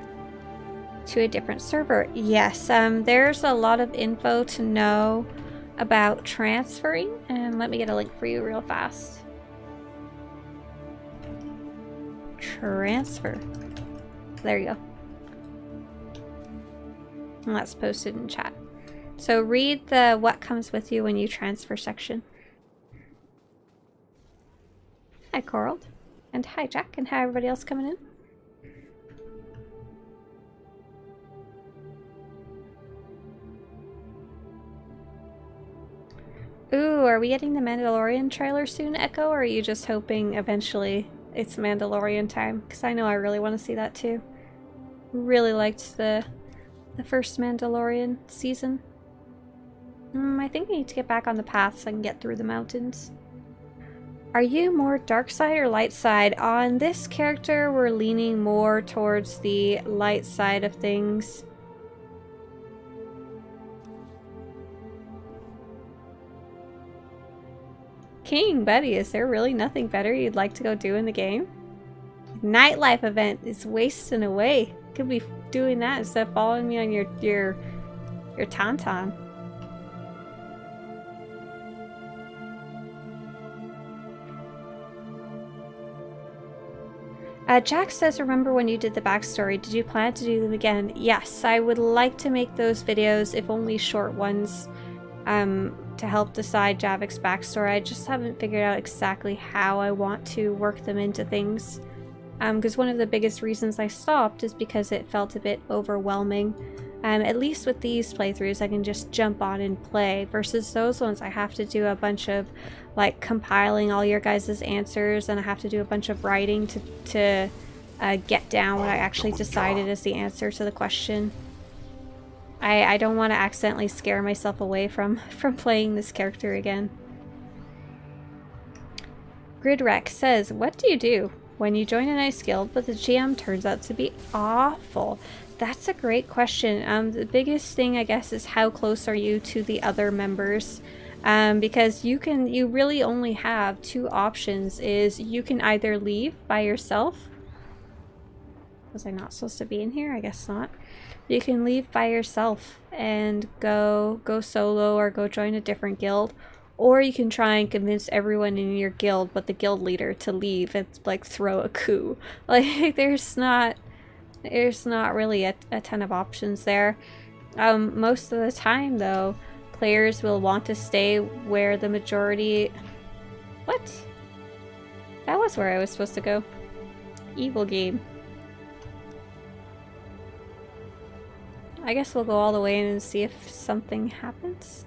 to a different server? Yes, there's a lot of info to know about transferring, and let me get a link for you real fast. Transfer. There you go. And that's posted in chat. So read the what comes with you when you transfer section. Hi Coral. And hi Jack, and hi everybody else coming in. Ooh, are we getting the Mandalorian trailer soon, Echo? Or are you just hoping eventually it's Mandalorian time? Because I know I really want to see that too. Really liked the first Mandalorian season. I think I need to get back on the path so I can get through the mountains. Are you more dark side or light side? On this character, we're leaning more towards the light side of things. King, buddy, is there really nothing better you'd like to go do in the game? Nightlife event is wasting away. Could be doing that instead of following me on your tauntaun. Jack says, remember when you did the backstory? Did you plan to do them again? Yes, I would like to make those videos, if only short ones, to help decide Javik's backstory. I just haven't figured out exactly how I want to work them into things. Because one of the biggest reasons I stopped is because it felt a bit overwhelming. At least with these playthroughs, I can just jump on and play, versus those ones I have to do a bunch of like compiling all your guys' answers, and I have to do a bunch of writing to get down what I actually decided is the answer to the question. I don't want to accidentally scare myself away from playing this character again. Gridwreck says, what do you do when you join a nice guild but the GM turns out to be awful? That's a great question. The biggest thing, I guess, is how close are you to the other members? Because you really only have two options. Is you can either leave by yourself. Was I not supposed to be in here? I guess not. You can leave by yourself and go solo or go join a different guild. Or you can try and convince everyone in your guild but the guild leader to leave and like throw a coup. Like there's not really a ton of options there. Most of the time though, players will want to stay where the majority... What? That was where I was supposed to go. Evil game. I guess we'll go all the way in and see if something happens.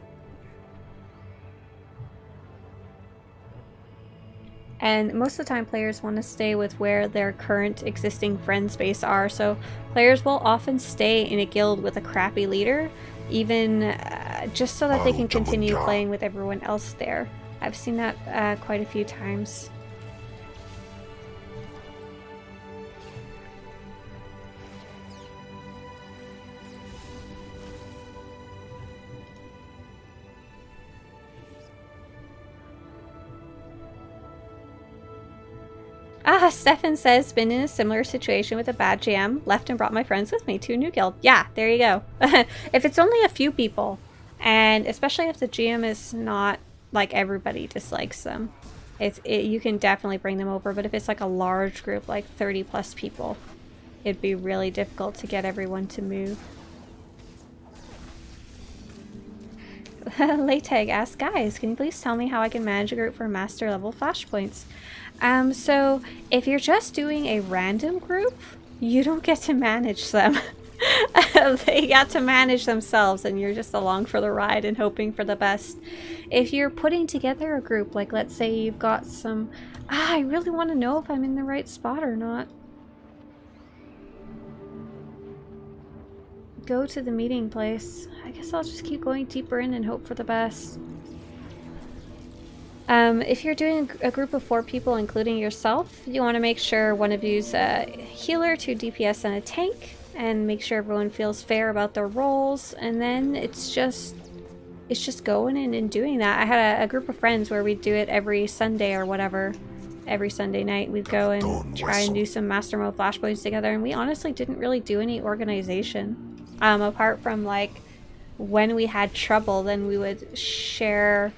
And most of the time players want to stay with where their current existing friend space are, so players will often stay in a guild with a crappy leader, even just so that they can continue playing with everyone else there. I've seen that quite a few times. Stefan says, been in a similar situation with a bad GM, left and brought my friends with me to a new guild. Yeah, there you go. If it's only a few people, and especially if the GM is not, like, everybody dislikes them, you can definitely bring them over. But if it's like a large group, like 30 plus people, it'd be really difficult to get everyone to move. Laytag asks, guys, can you please tell me how I can manage a group for master level flashpoints? So if you're just doing a random group, you don't get to manage them. They got to manage themselves and you're just along for the ride and hoping for the best. If you're putting together a group, like let's say you've got some... I really want to know if I'm in the right spot or not. Go to the meeting place. I guess I'll just keep going deeper in and hope for the best. If you're doing a group of 4 people, including yourself, you want to make sure one of you's a healer, 2 DPS, and a tank, and make sure everyone feels fair about their roles. And then it's just going in and doing that. I had a group of friends where we'd do it every Sunday or whatever. Every Sunday night we'd go and try and do some Master Mode Flashpoints together, and we honestly didn't really do any organization. Apart from like when we had trouble, then we would share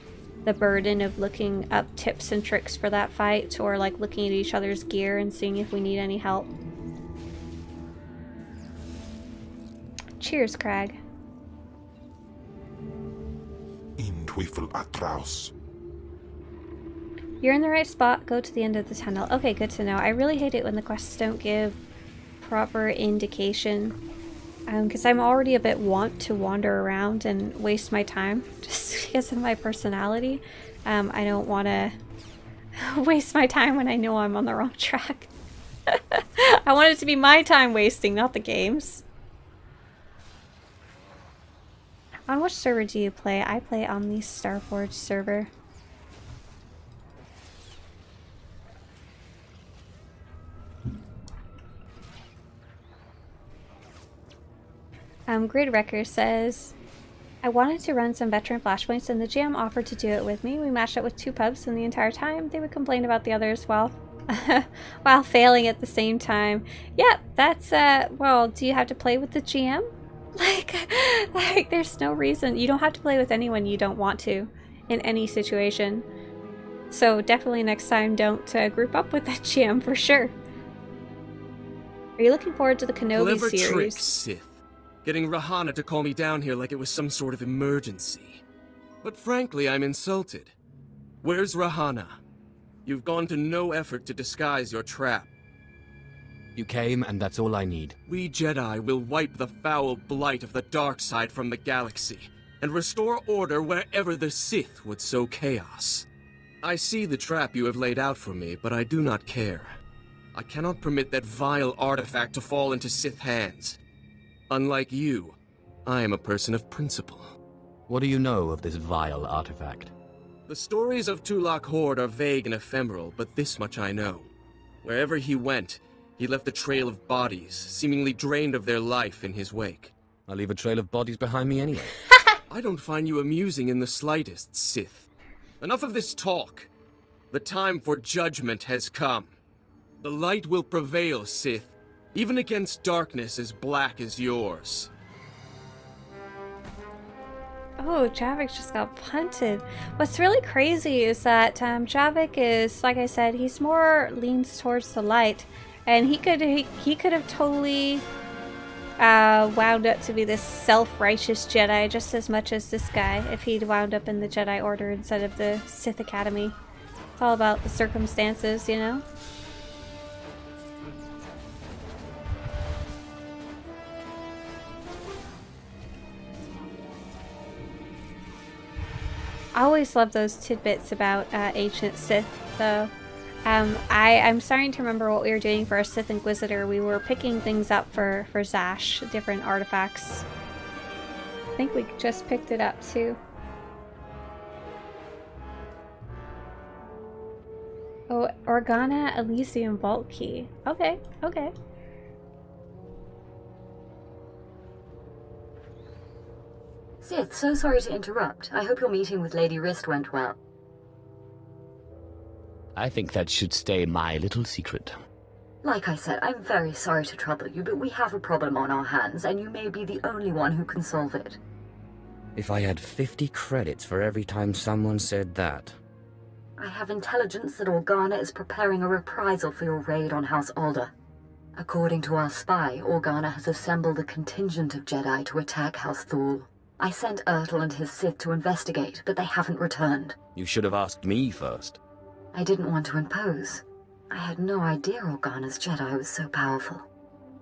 the burden of looking up tips and tricks for that fight, or like looking at each other's gear and seeing if we need any help. Cheers, Crag. You're in the right spot. Go to the end of the tunnel. Okay, good to know. I really hate it when the quests don't give proper indication. Because I'm already a bit want to wander around and waste my time just because of my personality. I don't want to waste my time when I know I'm on the wrong track. I want it to be my time wasting, not the game's. On which server do you play? I play on the Starforge server. Grid Wrecker says, I wanted to run some veteran flashpoints and the GM offered to do it with me. We matched up with 2 pubs and the entire time they would complain about the others while failing at the same time. Yeah, that's well, do you have to play with the GM? Like there's no reason. You don't have to play with anyone you don't want to in any situation. So definitely next time don't group up with that GM for sure. Are you looking forward to the Kenobi Clever series? trick, Sith. Getting Rahana to call me down here like it was some sort of emergency. But frankly, I'm insulted. Where's Rahana? You've gone to no effort to disguise your trap. You came, and that's all I need. We Jedi will wipe the foul blight of the dark side from the galaxy, and restore order wherever the Sith would sow chaos. I see the trap you have laid out for me, but I do not care. I cannot permit that vile artifact to fall into Sith hands. Unlike you, I am a person of principle. What do you know of this vile artifact? The stories of Tulak Horde are vague and ephemeral, but this much I know. Wherever he went, he left a trail of bodies, seemingly drained of their life in his wake. I leave a trail of bodies behind me anyway. I don't find you amusing in the slightest, Sith. Enough of this talk. The time for judgment has come. The light will prevail, Sith, even against darkness as black as yours. Oh, Javik just got punted. What's really crazy is that Javik is, like I said, he's more leans towards the light, and he could have totally wound up to be this self-righteous Jedi just as much as this guy if he'd wound up in the Jedi Order instead of the Sith Academy. It's all about the circumstances, you know? I always love those tidbits about ancient Sith, though. I'm starting to remember what we were doing for our Sith Inquisitor. We were picking things up for Zash, different artifacts. I think we just picked it up, too. Oh, Organa Elysium Vault Key. Okay, okay. Sith, so sorry to interrupt. I hope your meeting with Lady Wrist went well. I think that should stay my little secret. Like I said, I'm very sorry to trouble you, but we have a problem on our hands, and you may be the only one who can solve it. If I had 50 credits for every time someone said that. I have intelligence that Organa is preparing a reprisal for your raid on House Alder. According to our spy, Organa has assembled a contingent of Jedi to attack House Thule. I sent Ertl and his Sith to investigate, but they haven't returned. You should have asked me first. I didn't want to impose. I had no idea Organa's Jedi was so powerful.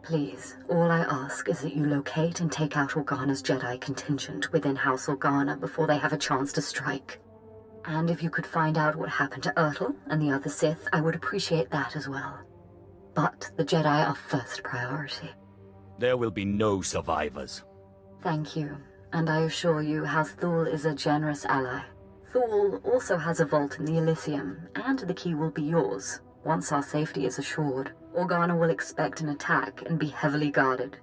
Please, all I ask is that you locate and take out Organa's Jedi contingent within House Organa before they have a chance to strike. And if you could find out what happened to Ertl and the other Sith, I would appreciate that as well. But the Jedi are first priority. There will be no survivors. Thank you. And I assure you, House Thule is a generous ally. Thule also has a vault in the Elysium, and the key will be yours. Once our safety is assured, Organa will expect an attack and be heavily guarded.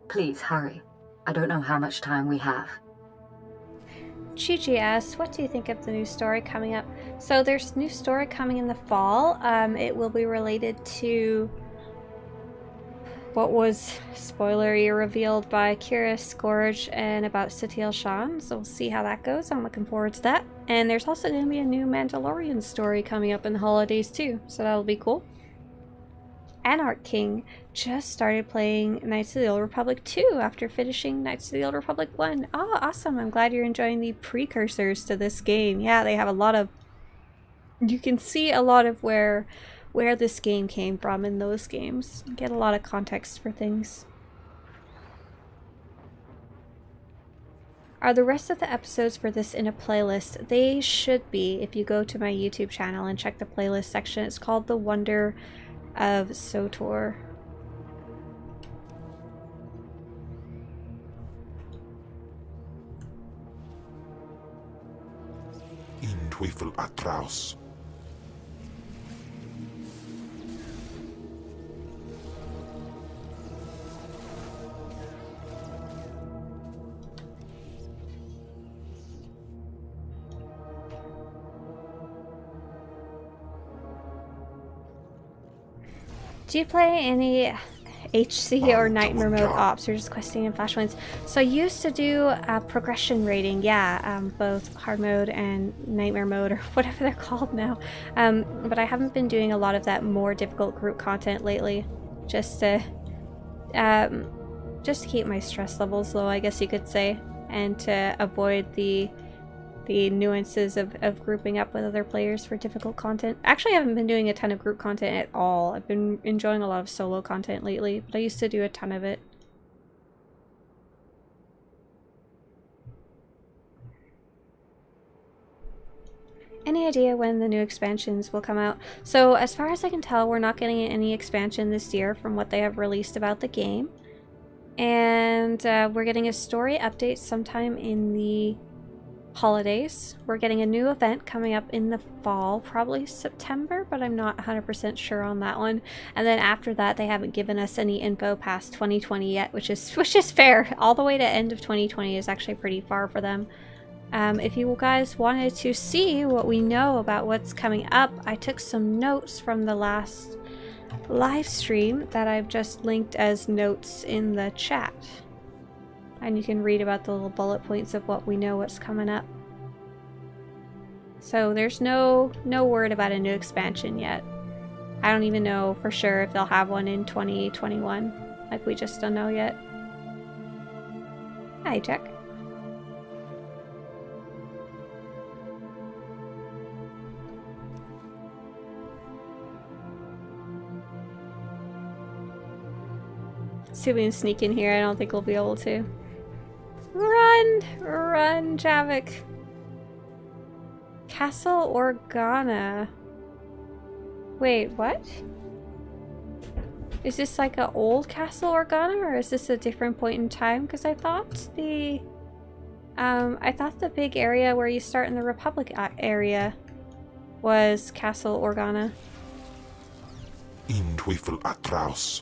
Please hurry. I don't know how much time we have. Chi-Chi asks, what do you think of the new story coming up? So there's a new story coming in the fall. It will be related to what was spoilery revealed by Kira Scourge and about Satiel Shan, so we'll see how that goes. I'm looking forward to that. And there's also going to be a new Mandalorian story coming up in the holidays too, so that'll be cool. Anarch King just started playing Knights of the Old Republic 2 after finishing Knights of the Old Republic 1. Oh, awesome. I'm glad you're enjoying the precursors to this game. Yeah, they have a lot of... You can see a lot of where this game came from in those games. You get a lot of context for things. Are the rest of the episodes for this in a playlist? They should be if you go to my YouTube channel and check the playlist section. It's called The Wonder of SWTOR. Teufel atraus. Do you play any HC or Nightmare Mode ops, or just questing in Flash Winds? So I used to do progression rating, yeah, both hard mode and Nightmare Mode, or whatever they're called now. But I haven't been doing a lot of that more difficult group content lately, just to keep my stress levels low, I guess you could say, and to avoid the nuances of grouping up with other players for difficult content. Actually, I haven't been doing a ton of group content at all. I've been enjoying a lot of solo content lately, but I used to do a ton of it. Any idea when the new expansions will come out? So as far as I can tell, we're not getting any expansion this year from what they have released about the game. And we're getting a story update sometime in the holidays. We're getting a new event coming up in the fall, probably September, but I'm not 100% sure on that one. And then after that, they haven't given us any info past 2020 yet, which is fair. All the way to end of 2020 is actually pretty far for them. If you guys wanted to see what we know about what's coming up, I took some notes from the last live stream that I've just linked as notes in the chat. And you can read about the little bullet points of what we know what's coming up. So there's no word about a new expansion yet. I don't even know for sure if they'll have one in 2021. Like, we just don't know yet. Hi, Jack. See if we can sneak in here. I don't think we'll be able to. Run! Run, Javik! Castle Organa. Wait, what? Is this like an old Castle Organa, or is this a different point in time? Because I thought the big area where you start in the Republic area was Castle Organa. In Teufel atraus.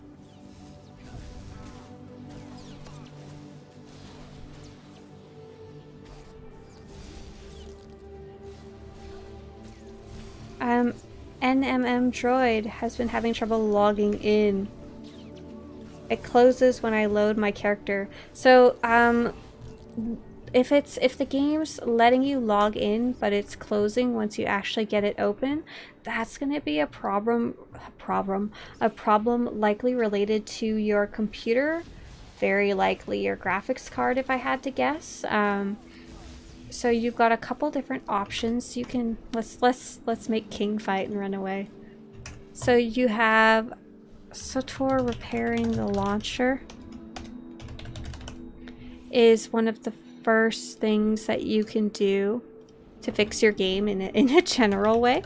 NMM Droid has been having trouble logging in. It closes when I load my character. So, if the game's letting you log in, but it's closing once you actually get it open, that's gonna be a problem likely related to your computer, very likely your graphics card, if I had to guess. So you've got a couple different options. You can let's make King fight and run away. So you have SWTOR repairing the launcher is one of the first things that you can do to fix your game in a general way.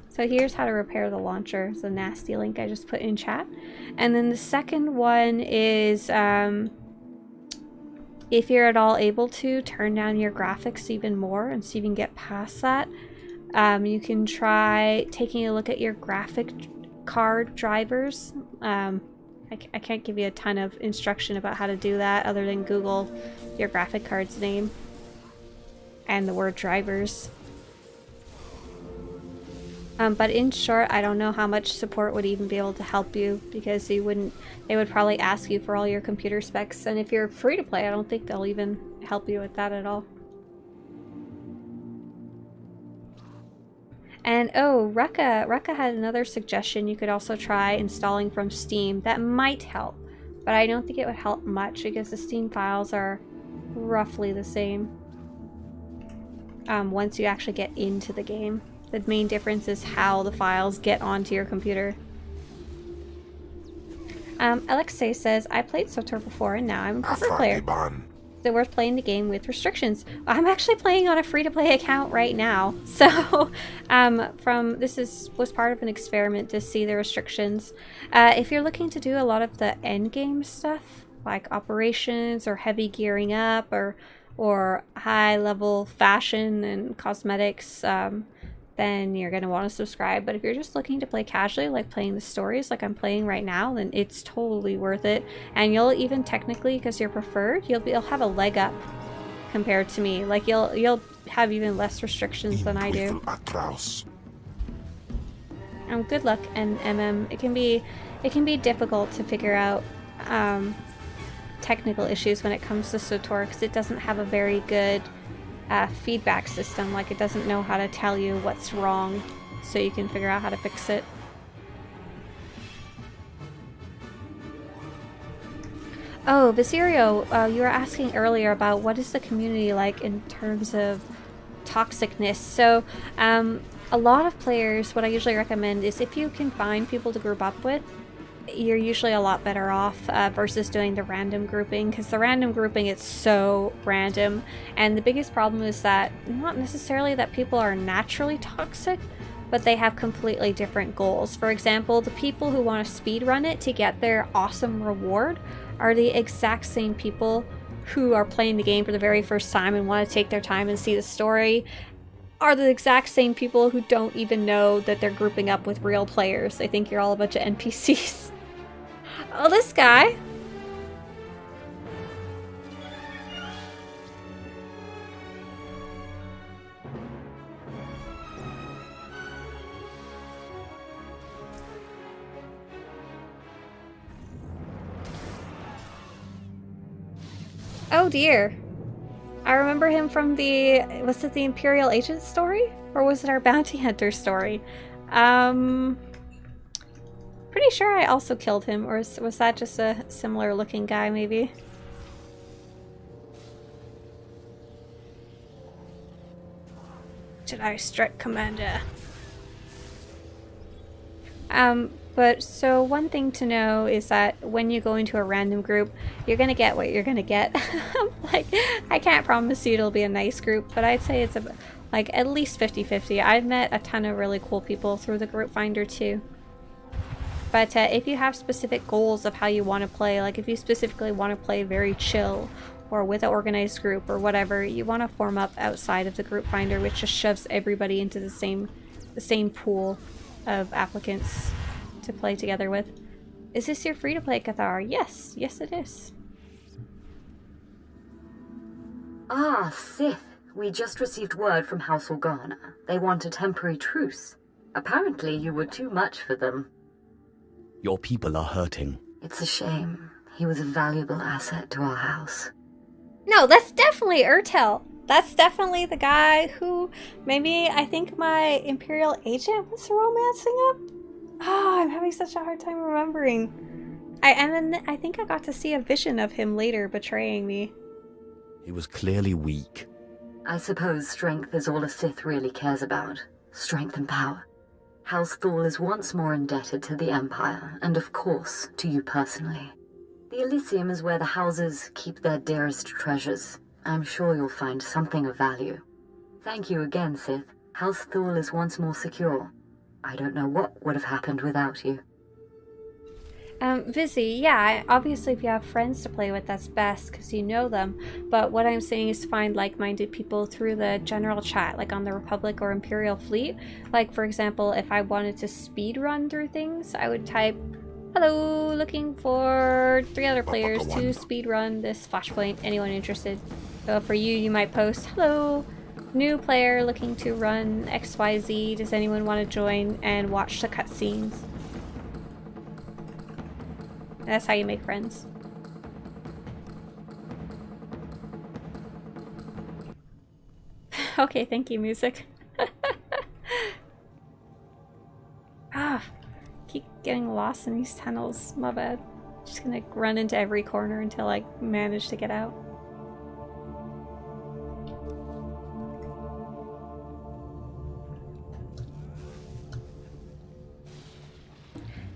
So here's how to repair the launcher. It's a nasty link I just put in chat. And then the second one is if you're at all able to, turn down your graphics even more and see if you can get past that. You can try taking a look at your graphic card drivers. I can't give you a ton of instruction about how to do that other than Google your graphic card's name and the word drivers. But in short, I don't know how much support would even be able to help you, because they would probably ask you for all your computer specs, and if you're free to play, I don't think they'll even help you with that at all. And oh, Rucka had another suggestion. You could also try installing from Steam. That might help, but I don't think it would help much because the Steam files are roughly the same once you actually get into the game. The main difference is how the files get onto your computer. Alexei says, I played SWTOR before and now I'm a pro player. Is it worth playing the game with restrictions? I'm actually playing on a free-to-play account right now. So, was part of an experiment to see the restrictions. If you're looking to do a lot of the endgame stuff, like operations or heavy gearing up or high-level fashion and cosmetics, then you're going to want to subscribe. But if you're just looking to play casually, like playing the stories like I'm playing right now, then it's totally worth it. And you'll even technically, because you're preferred, you'll have a leg up compared to me. Like you'll have even less restrictions than I do. And good luck, and it can be difficult to figure out technical issues when it comes to SWTOR, because it doesn't have a very good feedback system. Like, it doesn't know how to tell you what's wrong so you can figure out how to fix it. Oh, Viserio, you were asking earlier about what is the community like in terms of toxicness. So a lot of players, what I usually recommend is if you can find people to group up with, you're usually a lot better off versus doing the random grouping, because the random grouping, it's so random. And the biggest problem is that not necessarily that people are naturally toxic, but they have completely different goals. For example, the people who want to speedrun it to get their awesome reward are the exact same people who are playing the game for the very first time and want to take their time and see the story, are the exact same people who don't even know that they're grouping up with real players. They think you're all a bunch of NPCs. Oh, this guy. Oh dear. I remember him from was it the Imperial Agent story? Or was it our Bounty Hunter story? Pretty sure I also killed him, or was that just a similar looking guy maybe? Jedi Strike Commander. But so one thing to know is that when you go into a random group, you're gonna get what you're gonna get. Like, I can't promise you it'll be a nice group, but I'd say it's like at least 50-50. I've met a ton of really cool people through the group finder too. But if you have specific goals of how you want to play, like if you specifically want to play very chill or with an organized group or whatever, you want to form up outside of the group finder, which just shoves everybody into the same pool of applicants to play together with. Is this your free-to-play Cathar? Yes, yes it is. Ah, Sith. We just received word from House Organa. They want a temporary truce. Apparently you were too much for them. Your people are hurting. It's a shame. He was a valuable asset to our house. No, that's definitely Urtel. That's definitely the guy who maybe I think my Imperial Agent was romancing up. Oh, I'm having such a hard time remembering. And then I think I got to see a vision of him later betraying me. He was clearly weak. I suppose strength is all a Sith really cares about. Strength and power. House Thal is once more indebted to the Empire, and of course, to you personally. The Elysium is where the houses keep their dearest treasures. I'm sure you'll find something of value. Thank you again, Sith. House Thal is once more secure. I don't know what would have happened without you. Vizzy, yeah, obviously if you have friends to play with, that's best because you know them. But what I'm saying is to find like-minded people through the general chat, like on the Republic or Imperial Fleet. Like, for example, if I wanted to speed run through things, I would type, "Hello, looking for 3 other players to speed run this flashpoint. Anyone interested?" So for you, you might post, "Hello, new player looking to run XYZ. Does anyone want to join and watch the cutscenes?" That's how you make friends. Okay, thank you, music. Keep getting lost in these tunnels. My bad. Just gonna run into every corner until I manage to get out.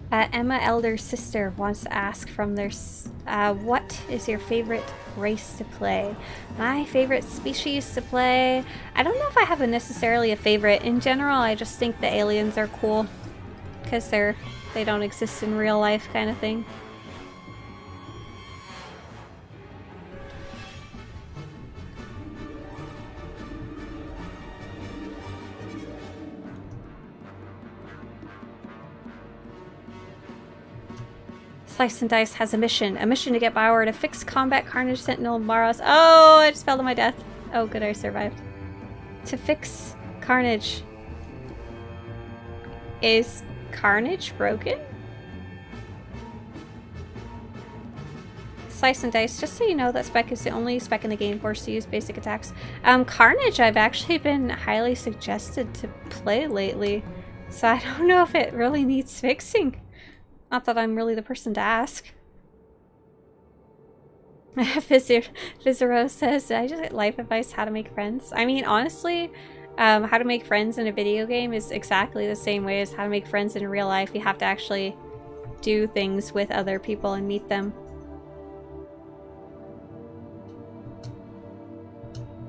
Emma Elder's sister wants to ask from their what is your favorite race to play? My favorite species to play? I don't know if I have necessarily a favorite. In general, I just think the aliens are cool because they don't exist in real life kind of thing. Slice and Dice has a mission to get Bioware to fix combat Carnage Sentinel Maros. Oh, I just fell to my death. Oh, good, I survived. To fix Carnage. Is Carnage broken? Slice and Dice, just so you know, that spec is the only spec in the game forced to use basic attacks. Carnage I've actually been highly suggested to play lately, so I don't know if it really needs fixing. Not that I'm really the person to ask. Vizero says, did I just get life advice how to make friends? I mean, honestly, how to make friends in a video game is exactly the same way as how to make friends in real life. You have to actually do things with other people and meet them.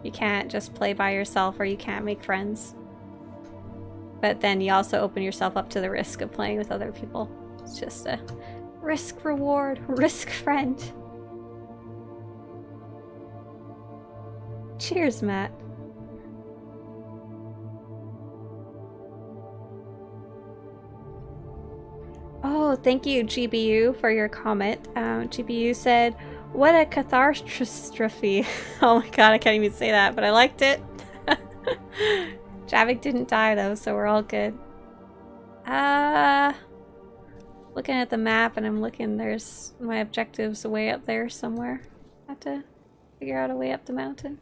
You can't just play by yourself, or you can't make friends. But then you also open yourself up to the risk of playing with other people. It's just a risk reward, risk friend. Cheers, Matt. Oh, thank you, GBU, for your comment. GBU said, what a catastrophe. Oh my god, I can't even say that, but I liked it. Javik didn't die though, so we're all good. Looking at the map, and I'm looking, there's my objectives way up there somewhere. I have to figure out a way up the mountain.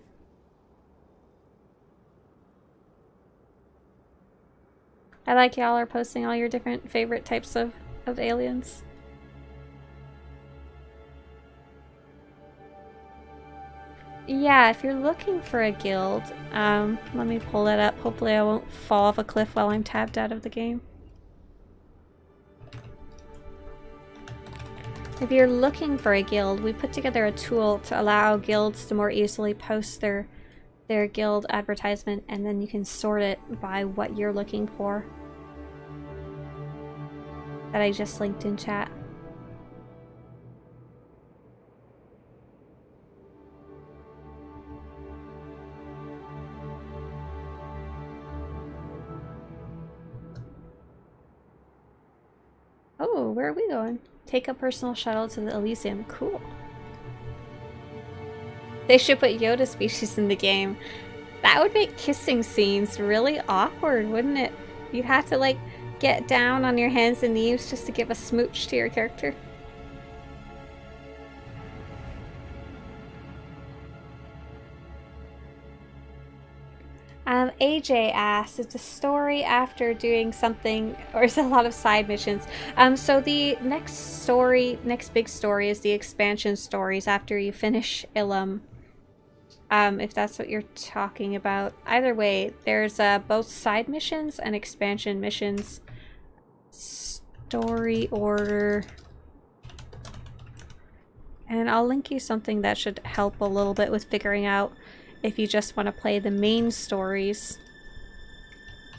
I like y'all are posting all your different favorite types of aliens. Yeah, if you're looking for a guild, let me pull that up. Hopefully I won't fall off a cliff while I'm tabbed out of the game. If you're looking for a guild, we put together a tool to allow guilds to more easily post their guild advertisement, and then you can sort it by what you're looking for. That I just linked in chat. Oh, where are we going? Take a personal shuttle to the Elysium. Cool. They should put Yoda species in the game. That would make kissing scenes really awkward, wouldn't it? You'd have to, like, get down on your hands and knees just to give a smooch to your character. AJ asks, it's a story after doing something, or is it a lot of side missions? So the next big story is the expansion stories after you finish Ilum. If that's what you're talking about. Either way, there's both side missions and expansion missions. Story order. And I'll link you something that should help a little bit with figuring out if you just want to play the main stories.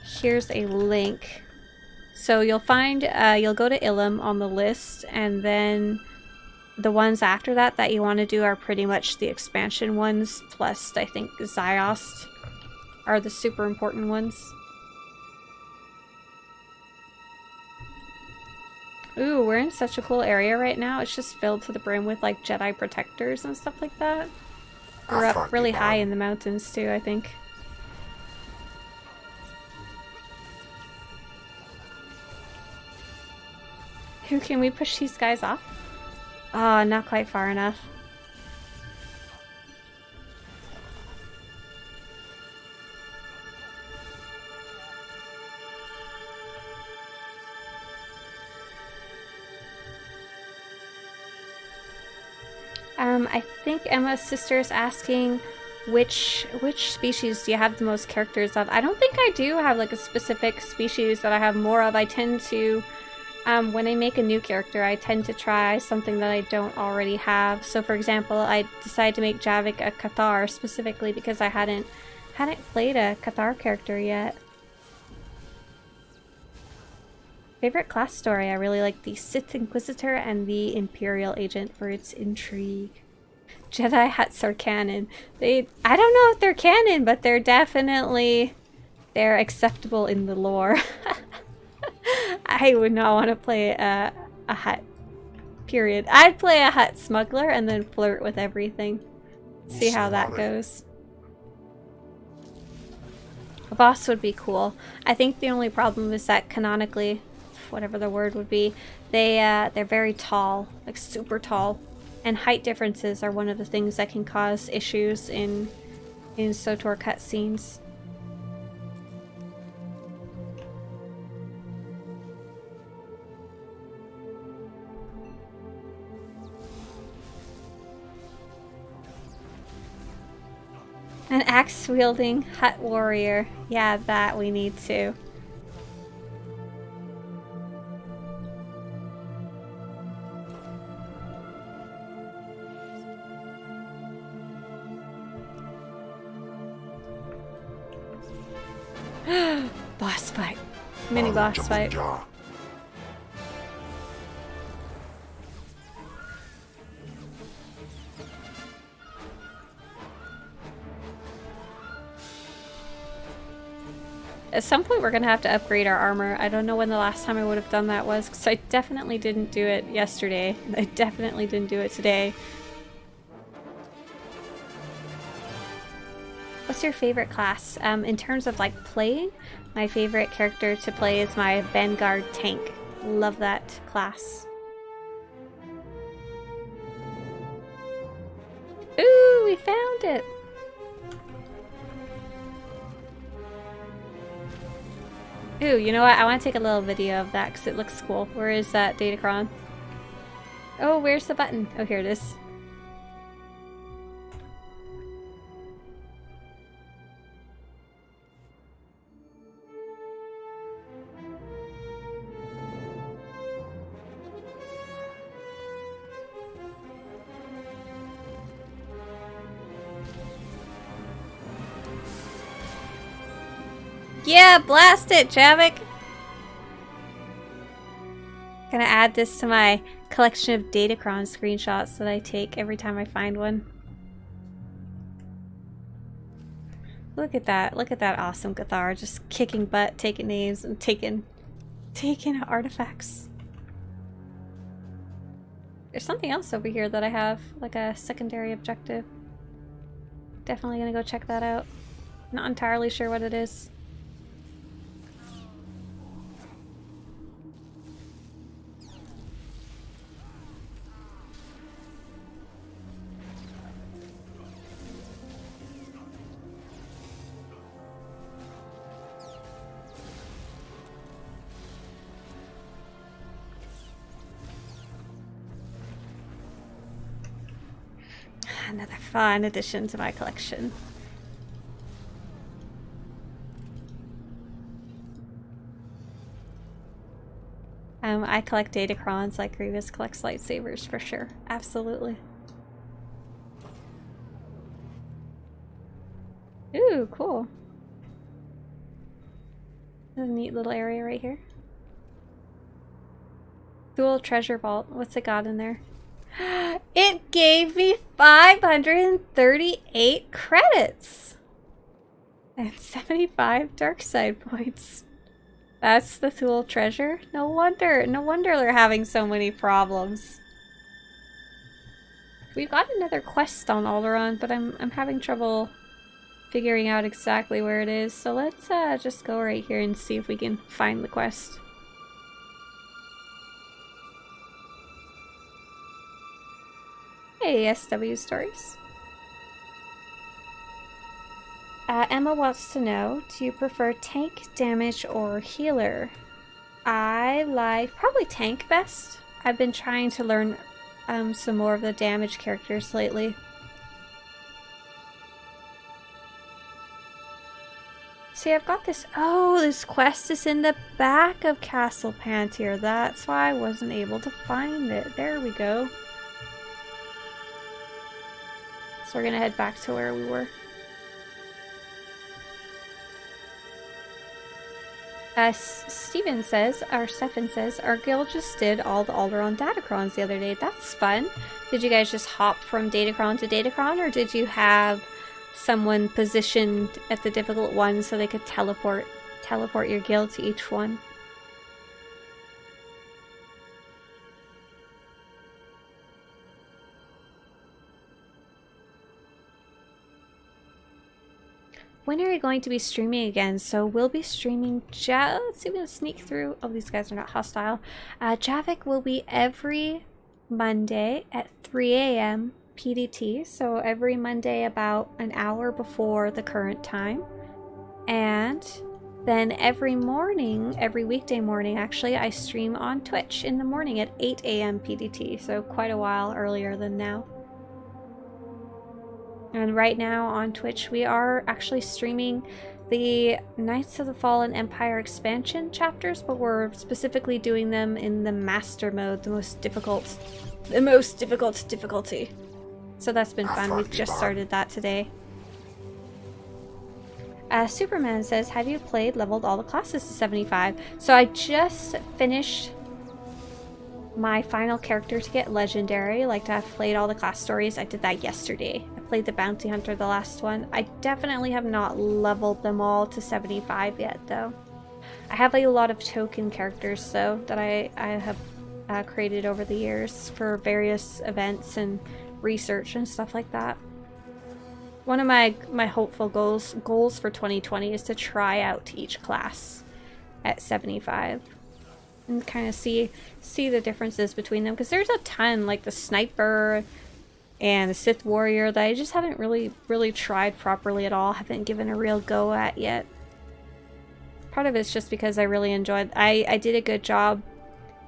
Here's a link. So you'll find, you'll go to Ilum on the list, and then the ones after that you want to do are pretty much the expansion ones, plus I think Ziost are the super important ones. Ooh, we're in such a cool area right now. It's just filled to the brim with like Jedi protectors and stuff like that. We're up really high in the mountains too, I think. Who can we push these guys off? Ah, not quite far enough. I think Emma's sister is asking which species do you have the most characters of? I don't think I do have like a specific species that I have more of. I tend to, when I make a new character, I tend to try something that I don't already have. So for example, I decided to make Javik a Cathar specifically because I hadn't played a Cathar character yet. Favorite class story? I really like the Sith Inquisitor and the Imperial Agent for its intrigue. Jedi hats are canon. I don't know if they're canon, but they're acceptable in the lore. I would not want to play a hut. Period. I'd play a hut smuggler and then flirt with everything. See how that goes. A boss would be cool. I think the only problem is that canonically, whatever the word would be, they're very tall, like super tall, and height differences are one of the things that can cause issues in SWTOR cutscenes. An axe-wielding hut warrior. Yeah, that we need to. Boss fight. Mini boss fight. At some point we're gonna have to upgrade our armor. I don't know when the last time I would have done that was, because I definitely didn't do it yesterday. I definitely didn't do it today. What's your favorite class? In terms of like playing, my favorite character to play is my Vanguard tank. Love that class. Ooh, we found it! Ooh, you know what? I want to take a little video of that because it looks cool. Where is that Datacron? Oh, where's the button? Oh, here it is. Yeah, blast it, Javik! Gonna add this to my collection of Datacron screenshots that I take every time I find one. Look at that awesome Cathar just kicking butt, taking names, and taking artifacts. There's something else over here that I have, like a secondary objective. Definitely gonna go check that out. Not entirely sure what it is. Another fun addition to my collection. I collect Datacrons like Grievous collects lightsabers for sure. Absolutely. Ooh, cool. There's a neat little area right here. Dual treasure vault. What's it got in there? It gave me 538 credits and 75 dark side points. That's the Thule treasure? No wonder they're having so many problems. We've got another quest on Alderaan, but I'm having trouble figuring out exactly where it is. So let's just go right here and see if we can find the quest. Hey, SW Stories. Emma wants to know, do you prefer tank, damage, or healer? I like probably tank best. I've been trying to learn some more of the damage characters lately. See, I've got this. Oh, this quest is in the back of Castle Pantier. That's why I wasn't able to find it. There we go. So we're gonna head back to where we were. Stefan says, our guild just did all the Alderaan Datacrons the other day. That's fun. Did you guys just hop from Datacron to Datacron, or did you have someone positioned at the difficult one so they could teleport your guild to each one? when are you going to be streaming again? So we'll be streaming, let's see if we can sneak through. Oh, these guys are not hostile. Javik will be every Monday at 3 a.m. PDT. So every Monday about an hour before the current time. And then every morning, every weekday morning actually, I stream on Twitch in the morning at 8 a.m. PDT. So quite a while earlier than now. And right now on Twitch, we are actually streaming the Knights of the Fallen Empire expansion chapters, but we're specifically doing them in the master mode, the most difficult difficulty. So that's been fun. We've just started that today. Superman says, have you leveled all the classes to 75? So I just finished my final character to get legendary, like to have played all the class stories. I did that yesterday. I played the bounty hunter, the last one. I definitely have not leveled them all to 75 yet though. I have a lot of token characters though that I have created over the years for various events and research and stuff like that. One of my hopeful goals for 2020 is to try out each class at 75. And kind of see the differences between them, because there's a ton, like the sniper and the Sith warrior, that I just haven't really tried properly at all, haven't given a real go at yet. Part of it's just because I really enjoyed, I did a good job.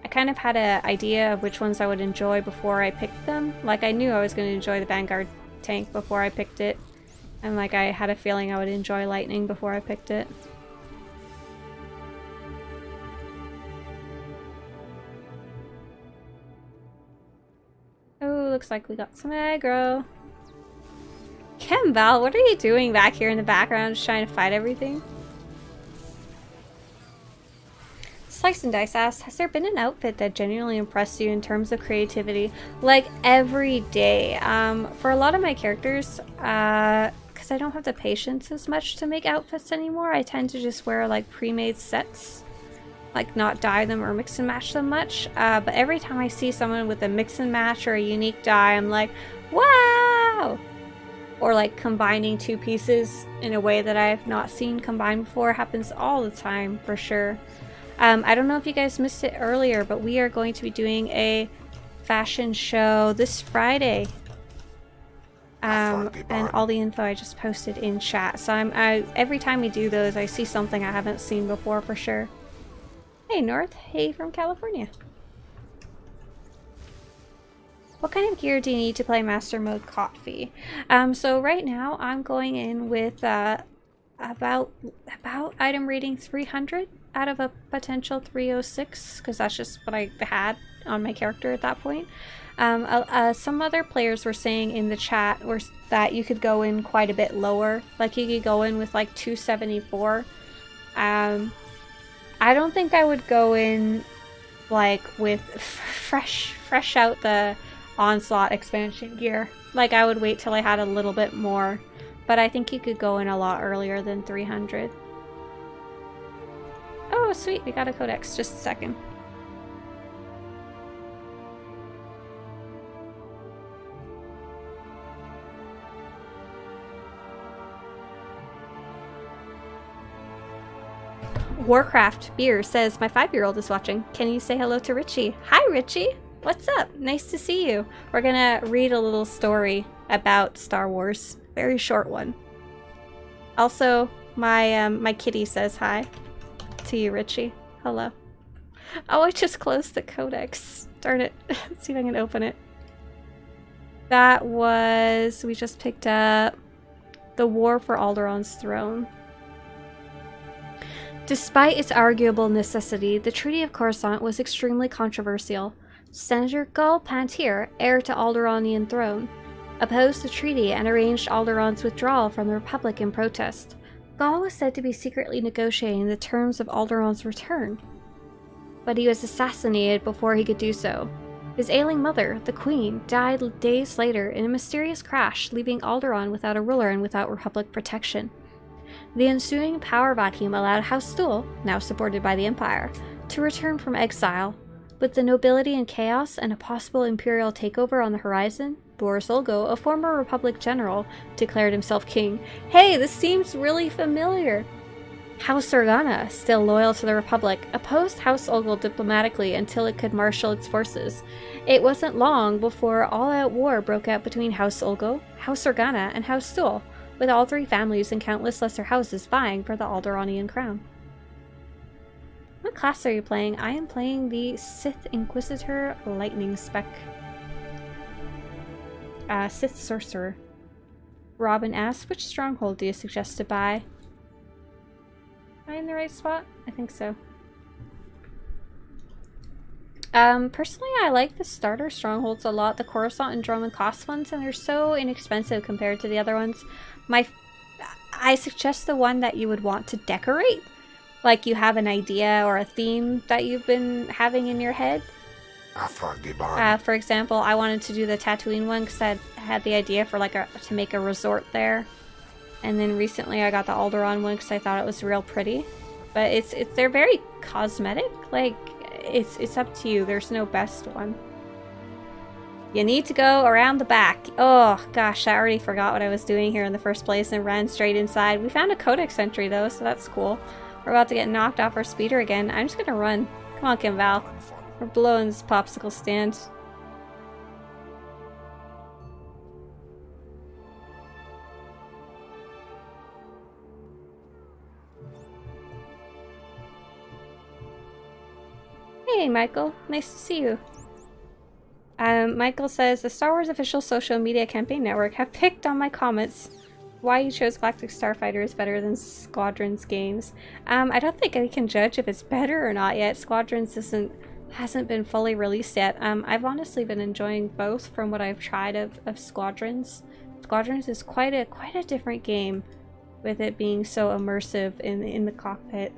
I kind of had an idea of which ones I would enjoy before I picked them. Like I knew I was going to enjoy the Vanguard tank before I picked it, and like I had a feeling I would enjoy Lightning before I picked it. Oh, looks like we got some aggro. Kemval, what are you doing back here in the background, just trying to fight everything? Slice and Dice asks, has there been an outfit that genuinely impressed you in terms of creativity? Like every day. For a lot of my characters, because I don't have the patience as much to make outfits anymore, I tend to just wear like pre-made sets. Like not dye them or mix and match them much, but every time I see someone with a mix and match or a unique dye, I'm like, wow! Or like combining two pieces in a way that I've not seen combined before. Happens all the time for sure. I don't know if you guys missed it earlier, but we are going to be doing a fashion show this Friday. And all the info I just posted in chat. So every time we do those, I see something I haven't seen before for sure. Hey North, hey from California. What kind of gear do you need to play Master Mode Coffee? So right now I'm going in with about item rating 300 out of a potential 306, because that's just what I had on my character at that point. Some other players were saying in the chat that you could go in quite a bit lower, like you could go in with like 274. I don't think I would go in like with fresh out the Onslaught expansion gear. Like I would wait till I had a little bit more, but I think you could go in a lot earlier than 300. Oh sweet, we got a codex. Just a second. Warcraft Beer says, my 5-year-old is watching. Can you say hello to Richie? Hi Richie! What's up? Nice to see you. We're gonna read a little story about Star Wars. Very short one. Also, my kitty says hi to you, Richie. Hello. Oh, I just closed the codex. Darn it. Let's see if I can open it. That was... we just picked up The War for Alderaan's Throne. Despite its arguable necessity, the Treaty of Coruscant was extremely controversial. Senator Gul Pantir, heir to Alderaanian throne, opposed the treaty and arranged Alderaan's withdrawal from the Republic in protest. Gul was said to be secretly negotiating the terms of Alderaan's return, but he was assassinated before he could do so. His ailing mother, the Queen, died days later in a mysterious crash, leaving Alderaan without a ruler and without Republic protection. The ensuing power vacuum allowed House SWTOR, now supported by the Empire, to return from exile. With the nobility in chaos and a possible imperial takeover on the horizon, Boris Olgo, a former Republic general, declared himself king. Hey, this seems really familiar. House Organa, still loyal to the Republic, opposed House Olgo diplomatically until it could marshal its forces. It wasn't long before all-out war broke out between House Olgo, House Organa, and House SWTOR, with all three families and countless lesser houses vying for the Alderaanian crown. What class are you playing? I am playing the Sith Inquisitor Lightning Spec. Sith Sorcerer. Robin asks, which stronghold do you suggest to buy? Am I in the right spot? I think so. Personally, I like the starter strongholds a lot, the Coruscant and Dromund Kaas ones, and they're so inexpensive compared to the other ones. I suggest the one that you would want to decorate. Like you have an idea or a theme that you've been having in your head. For example, I wanted to do the Tatooine one because I had the idea for to make a resort there. And then recently I got the Alderaan one because I thought it was real pretty. But they're very cosmetic. Like it's up to you. There's no best one. You need to go around the back. Oh gosh, I already forgot what I was doing here in the first place and ran straight inside. We found a codex entry though, so that's cool. We're about to get knocked off our speeder again. I'm just gonna run. Come on, Kim Val. We're blowing this popsicle stand. Hey, Michael. Nice to see you. Michael says, the Star Wars official social media campaign network have picked on my comments why you chose Galactic Starfighter is better than Squadrons games. I don't think I can judge if it's better or not yet. Squadrons hasn't been fully released yet. I've honestly been enjoying both from what I've tried of Squadrons. Squadrons is quite a different game, with it being so immersive in the cockpit.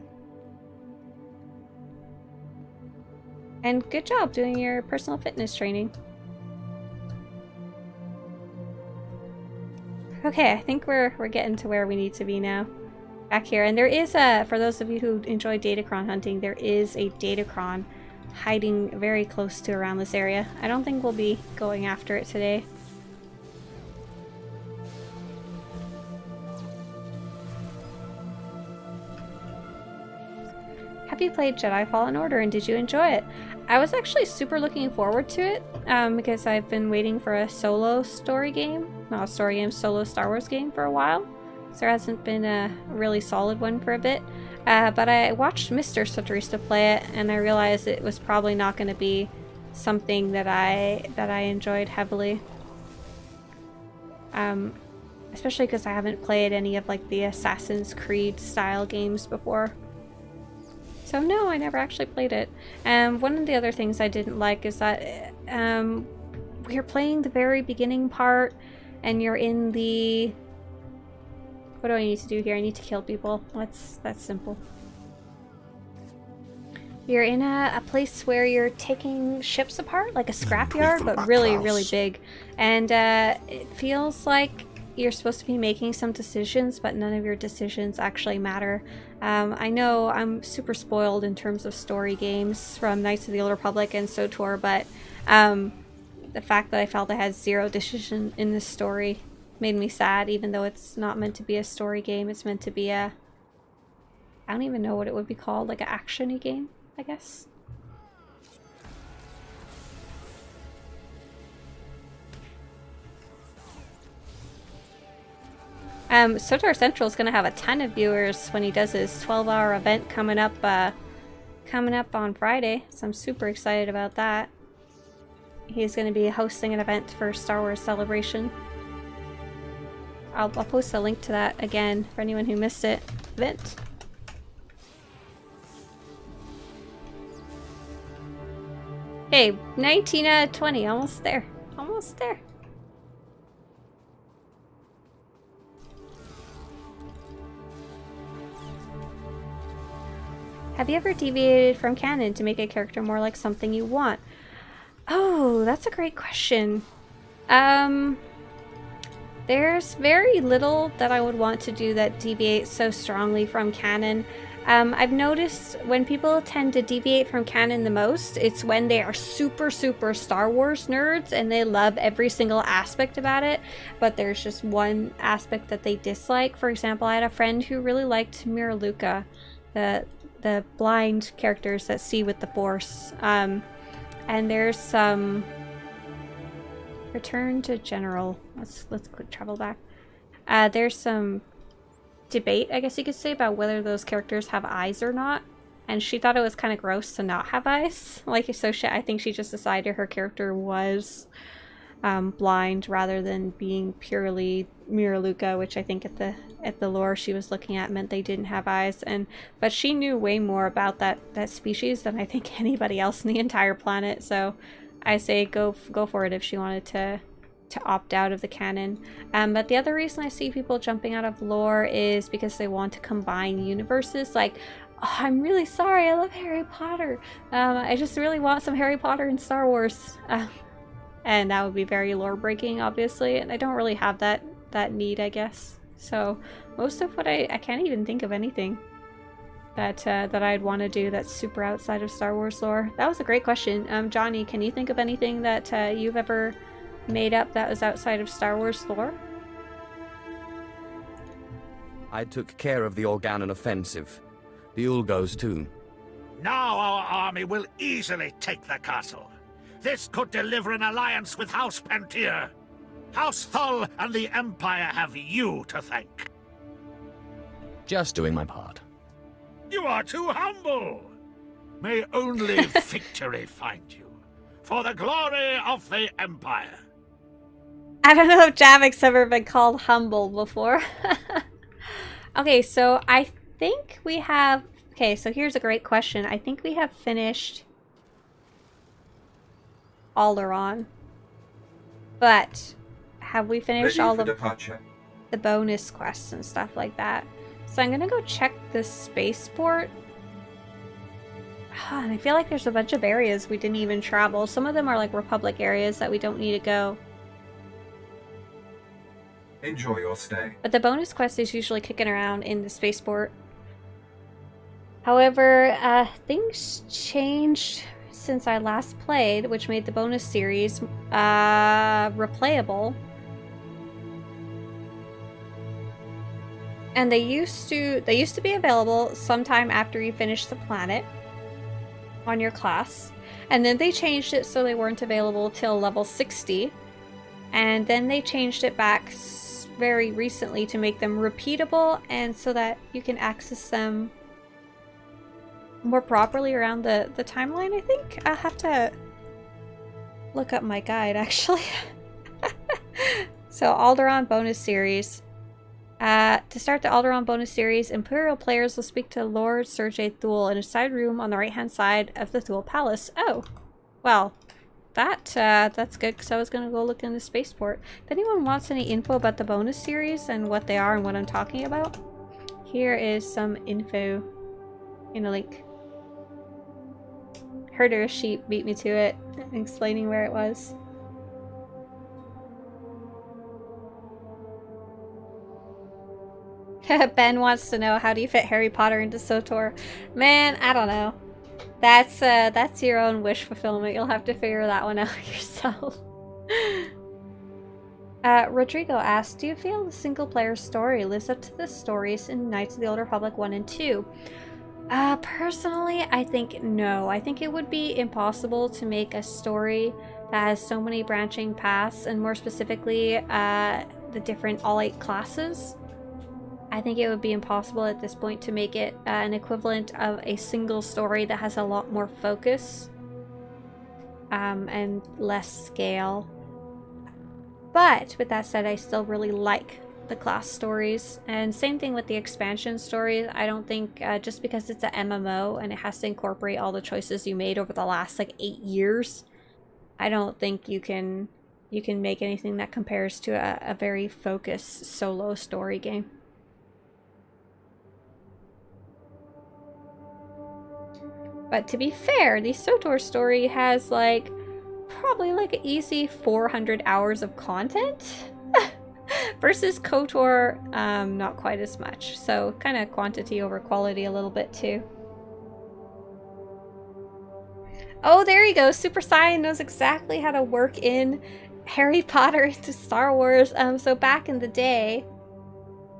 And good job doing your personal fitness training. Okay, I think we're getting to where we need to be now. Back here. And there is for those of you who enjoy Datacron hunting, there is a Datacron hiding very close to around this area. I don't think we'll be going after it today. Have you played Jedi Fallen Order and did you enjoy it? I was actually super looking forward to it because I've been waiting for a solo story game. Not a story game, solo Star Wars game for a while. So there hasn't been a really solid one for a bit. But I watched Mr. Swtorista play it and I realized it was probably not going to be something that I enjoyed heavily. Especially because I haven't played any of like the Assassin's Creed style games before. So no, I never actually played it. One of the other things I didn't like is that you're playing the very beginning part and you're in the... What do I need to do here? I need to kill people. That's simple. You're in a place where you're taking ships apart, like a scrapyard, but really, really big. And it feels like you're supposed to be making some decisions, but none of your decisions actually matter. I know I'm super spoiled in terms of story games from Knights of the Old Republic and SWTOR, but the fact that I felt I had zero decision in this story made me sad, even though it's not meant to be a story game. It's meant to be a... I don't even know what it would be called, like an action-y game, I guess. SWTOR Central is going to have a ton of viewers when he does his 12-hour event coming up on Friday, so I'm super excited about that. He's going to be hosting an event for Star Wars Celebration. I'll post a link to that again for anyone who missed it. Event. Hey, 19 out of 20, almost there. Almost there. Have you ever deviated from canon to make a character more like something you want? Oh, that's a great question. There's very little that I would want to do that deviates so strongly from canon. I've noticed when people tend to deviate from canon the most, it's when they are super Star Wars nerds and they love every single aspect about it, but there's just one aspect that they dislike. For example, I had a friend who really liked Miraluka, the blind characters that see with the Force. And there's some... Return to General. Let's quick travel back. There's some debate, I guess you could say, about whether those characters have eyes or not. And she thought it was kind of gross to not have eyes. Like, so I think she just decided her character was blind rather than being purely Miraluka, which I think at the lore she was looking at meant they didn't have eyes. But she knew way more about that species than I think anybody else in the entire planet. So I say go for it if she wanted to opt out of the canon. But the other reason I see people jumping out of lore is because they want to combine universes. Like, oh, I'm really sorry, I love Harry Potter. I just really want some Harry Potter and Star Wars. And that would be very lore breaking, obviously. And I don't really have that need, I guess. So most of what I can't even think of anything that I'd want to do that's super outside of Star Wars lore. That was a great question. Johnny, can you think of anything that you've ever made up that was outside of Star Wars lore? I took care of the Organon offensive. The Ulgos too. Now our army will easily take the castle. This could deliver an alliance with House Pantier. House Thol and the Empire have you to thank. Just doing my part. You are too humble. May only victory find you. For the glory of the Empire. I don't know if Javik's ever been called humble before. Okay, so I think we have... Okay, so here's a great question. I think we have finished Alderaan. But have we finished all of the bonus quests and stuff like that? So I'm gonna go check the spaceport. I feel like there's a bunch of areas we didn't even travel. Some of them are like Republic areas that we don't need to go. Enjoy your stay. But the bonus quest is usually kicking around in the spaceport. However, things changed since I last played, which made the bonus series replayable. And they used to be available sometime after you finish the planet on your class. And then they changed it so they weren't available till level 60. And then they changed it back very recently to make them repeatable and so that you can access them more properly around the timeline, I think. I'll have to look up my guide, actually. So, Alderaan bonus series. To start the Alderaan bonus series, Imperial players will speak to Lord Sergei Thule in a side room on the right-hand side of the Thule Palace. Oh, well, that's good, because I was going to go look in the spaceport. If anyone wants any info about the bonus series and what they are and what I'm talking about, here is some info in a link. Herder Sheep beat me to it, explaining where it was. Ben wants to know, how do you fit Harry Potter into SWTOR? Man, I don't know. That's your own wish fulfillment. You'll have to figure that one out yourself. Rodrigo asked, do you feel the single-player story lives up to the stories in Knights of the Old Republic 1 and 2? Personally, I think no. I think it would be impossible to make a story that has so many branching paths, and more specifically, the different all 8 classes. I think it would be impossible at this point to make it an equivalent of a single story that has a lot more focus and less scale. But with that said, I still really like the class stories, and same thing with the expansion stories. I don't think just because it's an MMO and it has to incorporate all the choices you made over the last like 8 years, I don't think you can make anything that compares to a very focused solo story game. But to be fair, the SWTOR story has like probably like an easy 400 hours of content Versus KOTOR, not quite as much. So kind of quantity over quality a little bit too. Oh, there you go. Super Saiyan knows exactly how to work in Harry Potter into Star Wars. So back in the day,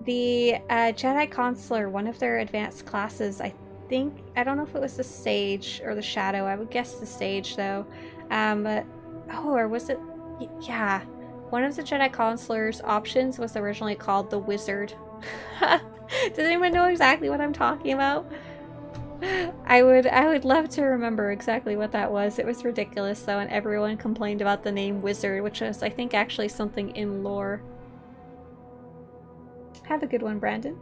the Jedi Consular, one of their advanced classes, I don't know if it was the Sage or the Shadow. I would guess the Sage though. Or was it? Yeah. One of the Jedi Consular's options was originally called the Wizard. Does anyone know exactly what I'm talking about? I would love to remember exactly what that was. It was ridiculous though, and everyone complained about the name Wizard, which was, I think, actually something in lore. Have a good one, Brandon.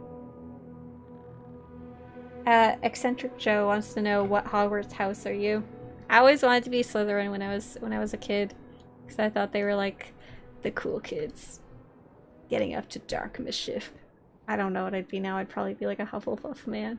Eccentric Joe wants to know, what Hogwarts house are you? I always wanted to be Slytherin when I was a kid, because I thought they were like the cool kids, getting up to dark mischief. I don't know what I'd be now. I'd probably be like a Hufflepuff man.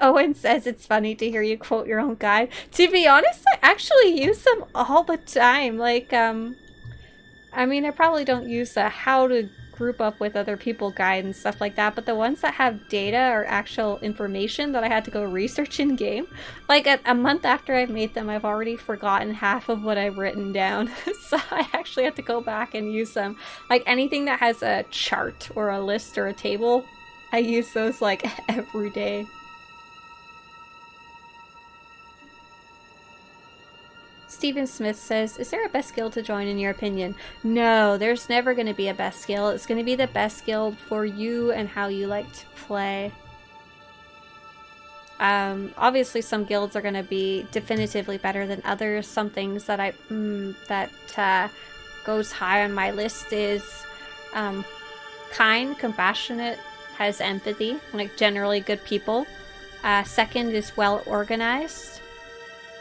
Owen says it's funny to hear you quote your own guide. To be honest, I actually use them all the time. Like, I mean, I probably don't use the how to group up with other people guide and stuff like that, but the ones that have data or actual information that I had to go research in game, like a month after I've made them, I've already forgotten half of what I've written down. So I actually have to go back and use them. Like anything that has a chart or a list or a table, I use those like every day. Stephen Smith says, is there a best guild to join in your opinion? No, there's never going to be a best guild. It's going to be the best guild for you and how you like to play. Obviously some guilds are going to be definitively better than others. Some things that goes high on my list is kind, compassionate, has empathy, like generally good people. Second is well organized.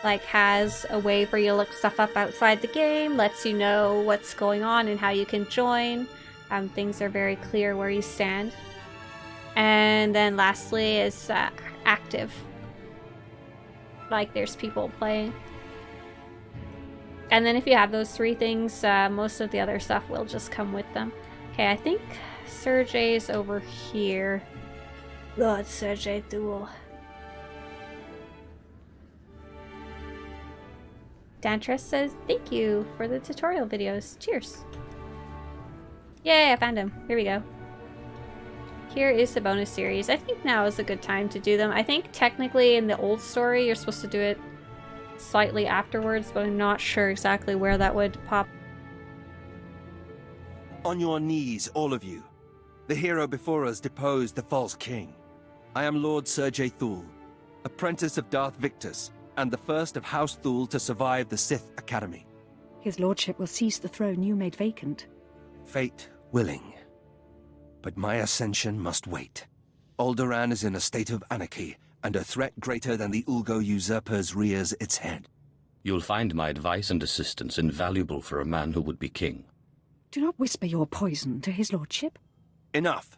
Like has a way where you look stuff up outside the game, lets you know what's going on and how you can join. Things are very clear where you stand. And then lastly is active. Like there's people playing. And then if you have those three things, most of the other stuff will just come with them. Okay, I think Sergey's over here. Lord Sergey Duel. Dantress says, thank you for the tutorial videos. Cheers. Yay, I found him. Here we go. Here is the bonus series. I think now is a good time to do them. I think technically in the old story, you're supposed to do it slightly afterwards, but I'm not sure exactly where that would pop. On your knees, all of you. The hero before us deposed the false king. I am Lord Sergey Thule, apprentice of Darth Victus, and the first of House Thule to survive the Sith Academy. His lordship will seize the throne you made vacant. Fate willing. But my ascension must wait. Alderaan is in a state of anarchy, and a threat greater than the Ulgo usurpers rears its head. You'll find my advice and assistance invaluable for a man who would be king. Do not whisper your poison to his lordship. Enough.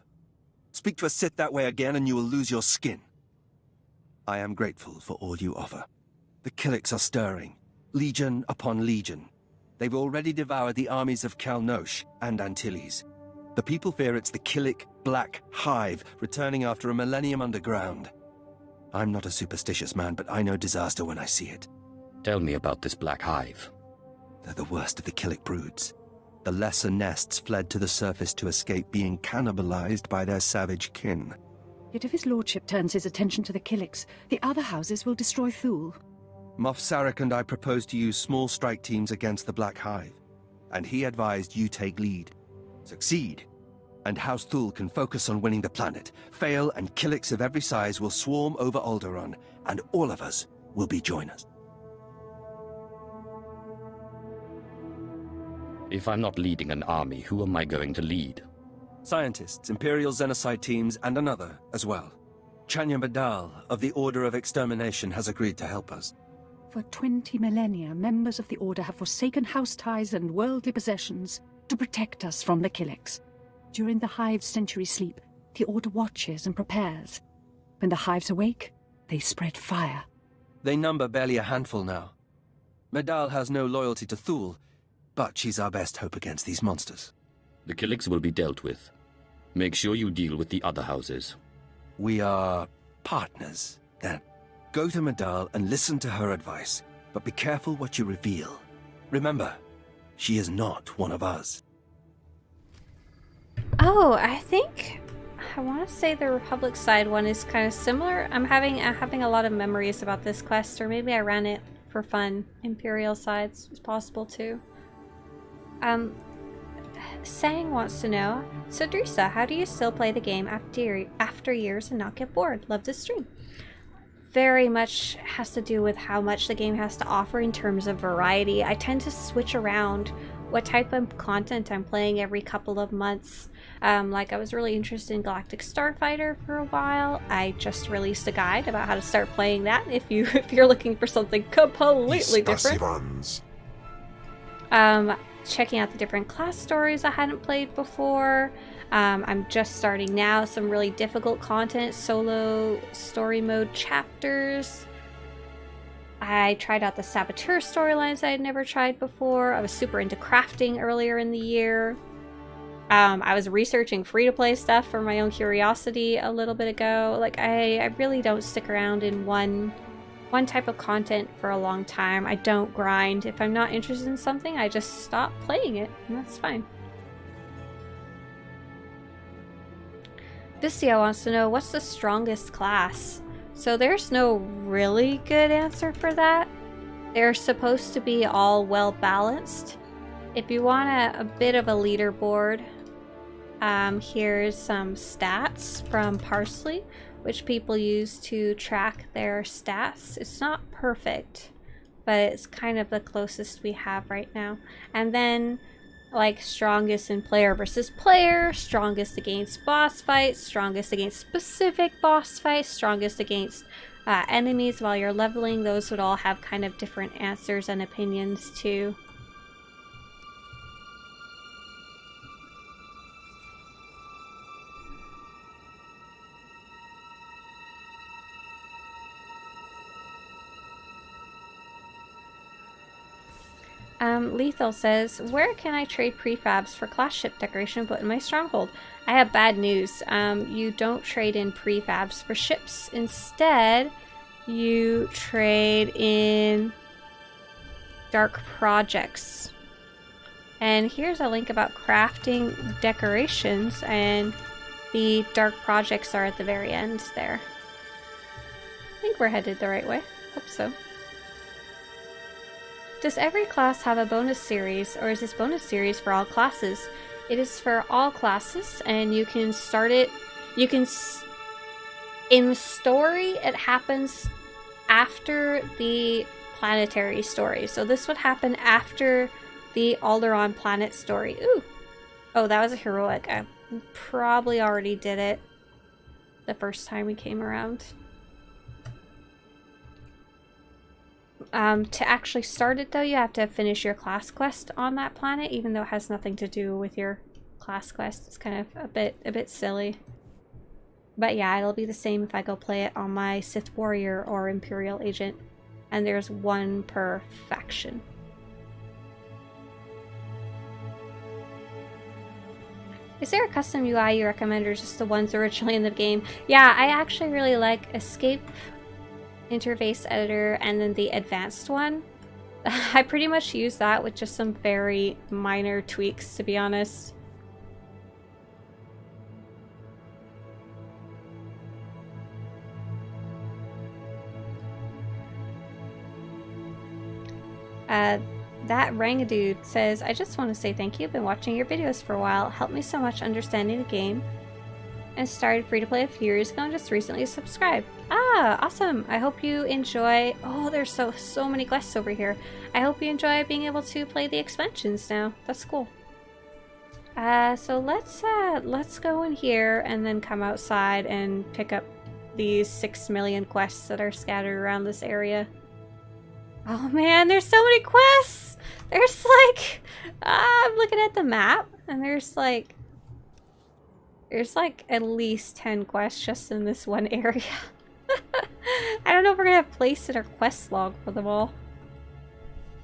Speak to a Sith that way again and you will lose your skin. I am grateful for all you offer. The Killiks are stirring, legion upon legion. They've already devoured the armies of Kalnosh and Antilles. The people fear it's the Killik Black Hive returning after a millennium underground. I'm not a superstitious man, but I know disaster when I see it. Tell me about this Black Hive. They're the worst of the Killik broods. The lesser nests fled to the surface to escape being cannibalized by their savage kin. Yet if his lordship turns his attention to the Killiks, the other houses will destroy Thule. Moff Sarek and I proposed to use small strike teams against the Black Hive, and he advised you take lead. Succeed, and House Thule can focus on winning the planet. Fail, and Killiks of every size will swarm over Alderaan, and all of us will be joiners. If I'm not leading an army, who am I going to lead? Scientists, Imperial Xenocide teams, and another as well. Chanya Badal of the Order of Extermination has agreed to help us. For 20 millennia, members of the Order have forsaken house ties and worldly possessions to protect us from the Killiks. During the Hive's century sleep, the Order watches and prepares. When the Hives awake, they spread fire. They number barely a handful now. Medal has no loyalty to Thule, but she's our best hope against these monsters. The Killiks will be dealt with. Make sure you deal with the other houses. We are partners, then. Go to Medal and listen to her advice, but be careful what you reveal. Remember, she is not one of us. Oh, I want to say the Republic side one is kind of similar. I'm having a lot of memories about this quest, or maybe I ran it for fun. Imperial sides is possible too. Sang wants to know, Swtorista, how do you still play the game after years and not get bored? Love this stream. Very much has to do with how much the game has to offer in terms of variety. I tend to switch around what type of content I'm playing every couple of months. Like I was really interested in Galactic Starfighter for a while. I just released a guide about how to start playing that if you're looking for something completely different. Checking out the different class stories I hadn't played before. I'm just starting now some really difficult content, solo story mode chapters. I tried out the SWTOR storylines I had never tried before. I was super into crafting earlier in the year. I was researching free-to-play stuff for my own curiosity a little bit ago. Like, I really don't stick around in one type of content for a long time. I don't grind. If I'm not interested in something, I just stop playing it, and that's fine. Vistia wants to know, what's the strongest class? So there's no really good answer for that. They're supposed to be all well balanced. If you want a bit of a leaderboard, here's some stats from Parsley, which people use to track their stats. It's not perfect, but it's kind of the closest we have right now. And then like strongest in player versus player, strongest against boss fights, strongest against specific boss fights, strongest against enemies while you're leveling. Those would all have kind of different answers and opinions too. Lethal says, where can I trade prefabs for class ship decoration put in my stronghold? I have bad news. You don't trade in prefabs for ships. Instead, you trade in dark projects. And here's a link about crafting decorations, and the dark projects are at the very end there. I think we're headed the right way. Hope so. Does every class have a bonus series, or is this bonus series for all classes? It is for all classes, and you can start it. In the story, it happens after the planetary story. So this would happen after the Alderaan planet story. Ooh! Oh, that was a heroic. I probably already did it the first time we came around. To actually start it though, you have to finish your class quest on that planet, even though it has nothing to do with your class quest. It's kind of a bit silly. But yeah, it'll be the same if I go play it on my Sith Warrior or Imperial Agent. And there's one per faction. Is there a custom UI you recommend, or just the ones originally in the game? Yeah, I actually really like Escape Interface Editor and then the advanced one. I pretty much use that with just some very minor tweaks, to be honest. That Rangadude says, I just want to say thank you. I've been watching your videos for a while. Helped me so much understanding the game. And started free-to-play a few years ago and just recently subscribed. Ah, awesome. I hope you enjoy... Oh, there's so many quests over here. I hope you enjoy being able to play the expansions now. That's cool. So let's go in here and then come outside and pick up these 6 million quests that are scattered around this area. Oh man, there's so many quests! There's like... I'm looking at the map and there's like at least 10 quests just in this one area. I don't know if we're gonna have place in our quest log for them all.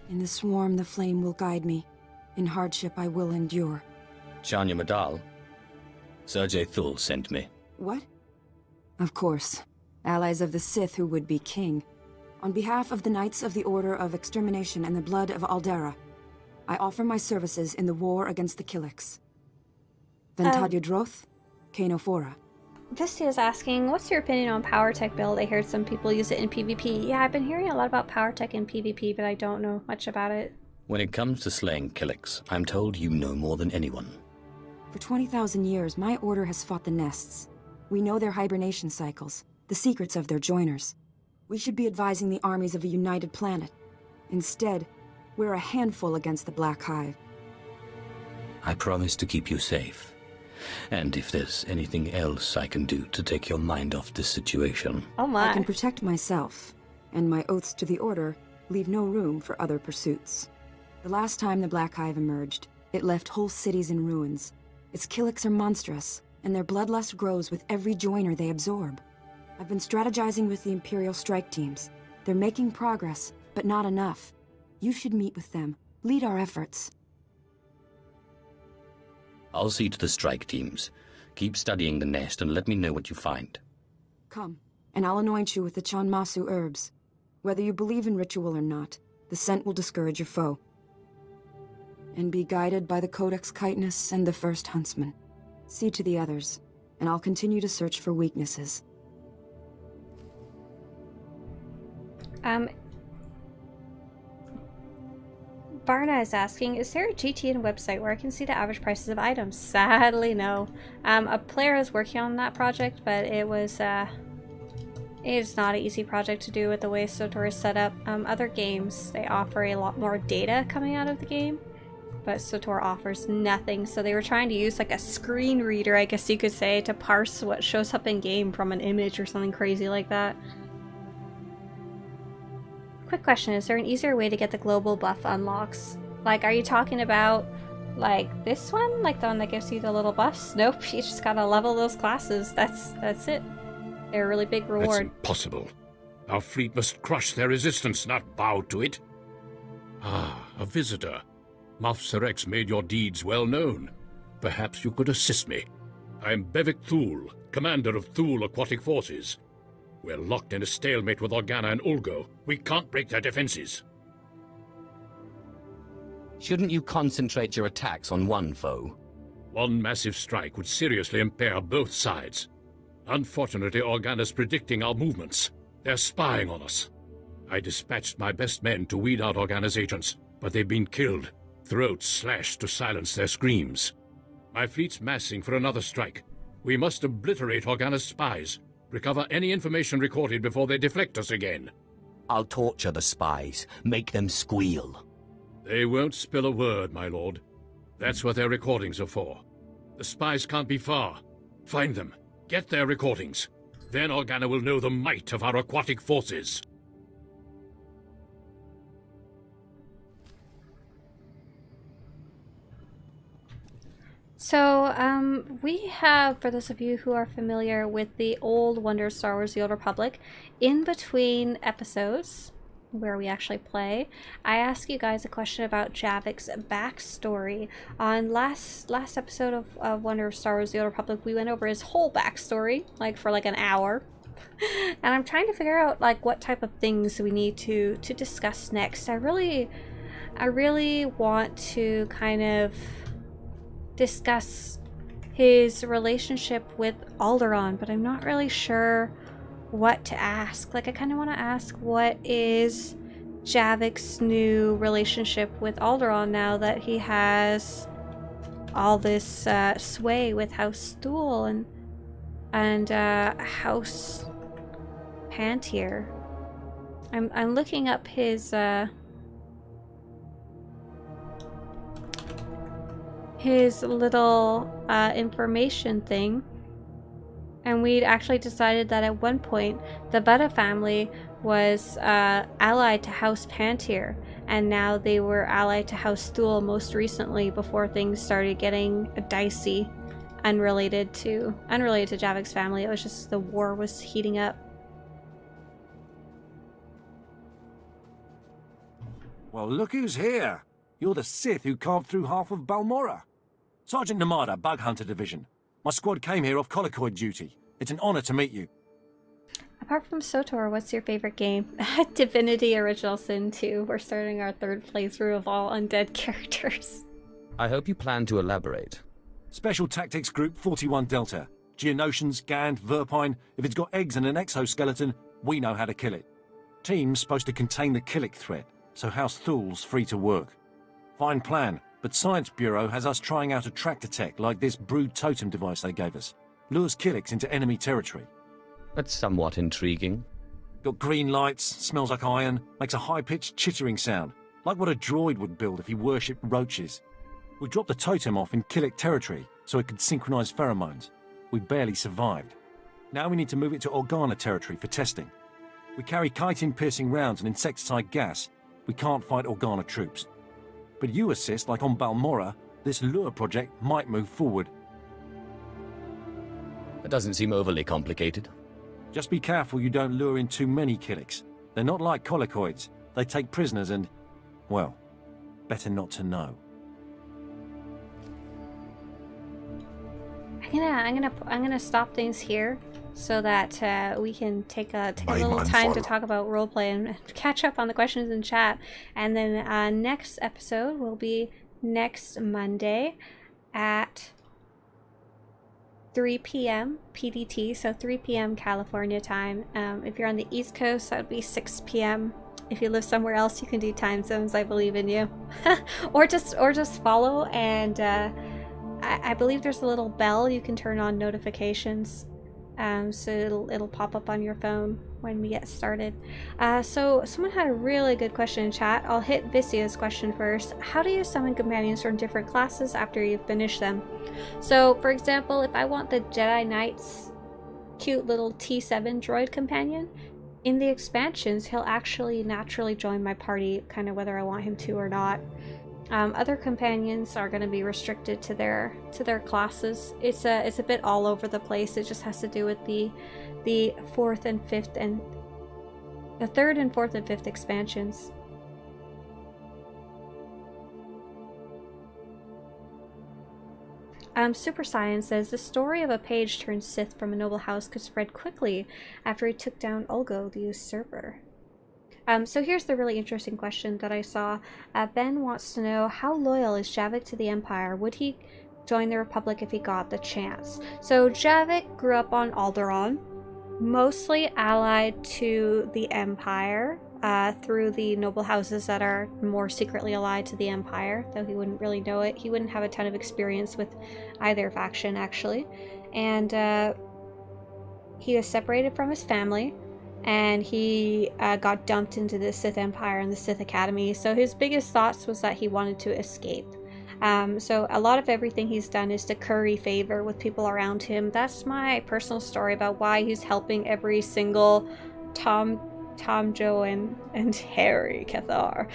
In the swarm, the flame will guide me. In hardship, I will endure. Chanya Madal. Sergei Thul sent me. What? Of course. Allies of the Sith who would be king. On behalf of the Knights of the Order of Extermination and the Blood of Aldera, I offer my services in the war against the Killiks. Ventadya Droth, Kano Fora. This is asking, what's your opinion on power tech build? I heard some people use it in PvP. Yeah, I've been hearing a lot about power tech in PvP, but I don't know much about it. When it comes to slaying Killiks, I'm told you know more than anyone. For 20,000 years, my order has fought the nests. We know their hibernation cycles, the secrets of their joiners. We should be advising the armies of a united planet. Instead, we're a handful against the Black Hive. I promise to keep you safe. And if there's anything else I can do to take your mind off this situation... Oh my. I can protect myself, and my oaths to the Order leave no room for other pursuits. The last time the Black Hive emerged, it left whole cities in ruins. Its Killiks are monstrous, and their bloodlust grows with every joiner they absorb. I've been strategizing with the Imperial strike teams. They're making progress, but not enough. You should meet with them, lead our efforts. I'll see to the strike teams. Keep studying the nest and let me know what you find. Come, and I'll anoint you with the Chanmasu herbs. Whether you believe in ritual or not, the scent will discourage your foe. And be guided by the Codex Chitinus and the First Huntsman. See to the others, and I'll continue to search for weaknesses. Barna is asking, is there a GTN website where I can see the average prices of items? Sadly, no. A player is working on that project, but it is not an easy project to do with the way SWTOR is set up. Other games, they offer a lot more data coming out of the game, but SWTOR offers nothing. So they were trying to use like a screen reader, I guess you could say, to parse what shows up in game from an image or something crazy like that. Quick question, is there an easier way to get the global buff unlocks? Like, are you talking about, like, this one? Like the one that gives you the little buffs? Nope, you just gotta level those classes. That's it. They're a really big reward. That's impossible. Our fleet must crush their resistance, not bow to it. Ah, a visitor. Moff Serex made your deeds well known. Perhaps you could assist me. I am Bevik Thul, commander of Thul Aquatic Forces. We're locked in a stalemate with Organa and Ulgo. We can't break their defenses. Shouldn't you concentrate your attacks on one foe? One massive strike would seriously impair both sides. Unfortunately, Organa's predicting our movements. They're spying on us. I dispatched my best men to weed out Organa's agents, but they've been killed, throats slashed to silence their screams. My fleet's massing for another strike. We must obliterate Organa's spies. Recover any information recorded before they deflect us again. I'll torture the spies. Make them squeal. They won't spill a word, my lord. That's what their recordings are for. The spies can't be far. Find them. Get their recordings. Then Organa will know the might of our aquatic forces. So, we have, for those of you who are familiar with the old Wonder of Star Wars: The Old Republic, in between episodes, where we actually play, I asked you guys a question about Javik's backstory. On last episode of Wonder of Star Wars: The Old Republic, we went over his whole backstory, like for like an hour. And I'm trying to figure out like what type of things we need to discuss next. I really want to kind of discuss his relationship with Alderaan, but I'm not really sure what to ask. Like, I kind of want to ask, what is Javik's new relationship with Alderaan now that he has all this sway with House Thul and House Pantier? I'm looking up his little information thing, and we'd actually decided that at one point the Butta family was allied to House Pantier, and now they were allied to House Thul most recently, before things started getting dicey, unrelated to Javik's family. It was just the war was heating up. Well, look who's here. You're the Sith who carved through half of Balmorra. Sergeant Namada, Bug Hunter Division. My squad came here off colloquy duty. It's an honor to meet you. Apart from SWTOR, what's your favorite game? Divinity Original Sin 2. We're starting our 3rd playthrough of all undead characters. I hope you plan to elaborate. Special Tactics Group 41 Delta. Geonosians, Gand, Verpine. If it's got eggs and an exoskeleton, we know how to kill it. Team's supposed to contain the Killick threat, so House Thul's free to work. Fine plan, but Science Bureau has us trying out a tractor tech like this brood totem device they gave us. Lures Killicks into enemy territory. That's somewhat intriguing. Got green lights, smells like iron, makes a high-pitched chittering sound, like what a droid would build if he worshipped roaches. We dropped the totem off in Killick territory so it could synchronize pheromones. We barely survived. Now we need to move it to Organa territory for testing. We carry chitin-piercing rounds and insecticide gas. We can't fight Organa troops. But you assist, like on Balmora, this lure project might move forward. That doesn't seem overly complicated. Just be careful you don't lure in too many Killicks. They're not like collocoids. They take prisoners and, well, better not to know. I'm gonna stop things here so that we can take a little time to talk about roleplay and catch up on the questions in chat. And then next episode will be next Monday at 3 p.m. PDT, so 3 p.m. California time. If you're on the East Coast, that would be 6 p.m. If you live somewhere else, you can do time zones. I believe in you. or just follow, and I believe there's a little bell you can turn on notifications, so it'll pop up on your phone when we get started. So someone had a really good question in chat. I'll hit Visia's question first. How do you summon companions from different classes after you've finished them? So, for example, if I want the Jedi Knight's cute little T7 droid companion, in the expansions, he'll actually naturally join my party, kind of whether I want him to or not. Other companions are going to be restricted to their classes. It's a bit all over the place. It just has to do with the 4th and 5th and the 3rd and 4th and 5th expansions. Super Science says the story of a page turned Sith from a noble house could spread quickly after he took down Ulgo the usurper. So here's the really interesting question that I saw. Ben wants to know, how loyal is Javik to the Empire? Would he join the Republic if he got the chance? So Javik grew up on Alderaan, mostly allied to the Empire through the noble houses that are more secretly allied to the Empire, though he wouldn't really know it. He wouldn't have a ton of experience with either faction, actually. And he was separated from his family, and he got dumped into the Sith Empire and the Sith Academy. So his biggest thoughts was that he wanted to escape. So a lot of everything he's done is to curry favor with people around him. That's my personal story about why he's helping every single Tom, Joe, and Harry Cathar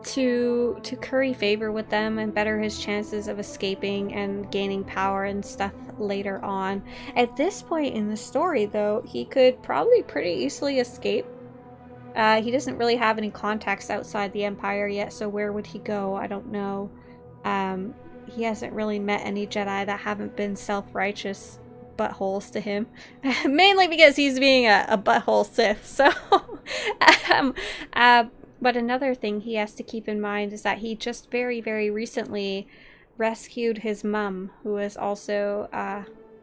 to curry favor with them and better his chances of escaping and gaining power and stuff later on. At this point in the story, though, he could probably pretty easily escape. He doesn't really have any contacts outside the Empire yet, so where would he go? I don't know. He hasn't really met any Jedi that haven't been self-righteous buttholes to him. Mainly because he's being a butthole Sith, so... but another thing he has to keep in mind is that he just very, very recently rescued his mum, who was also...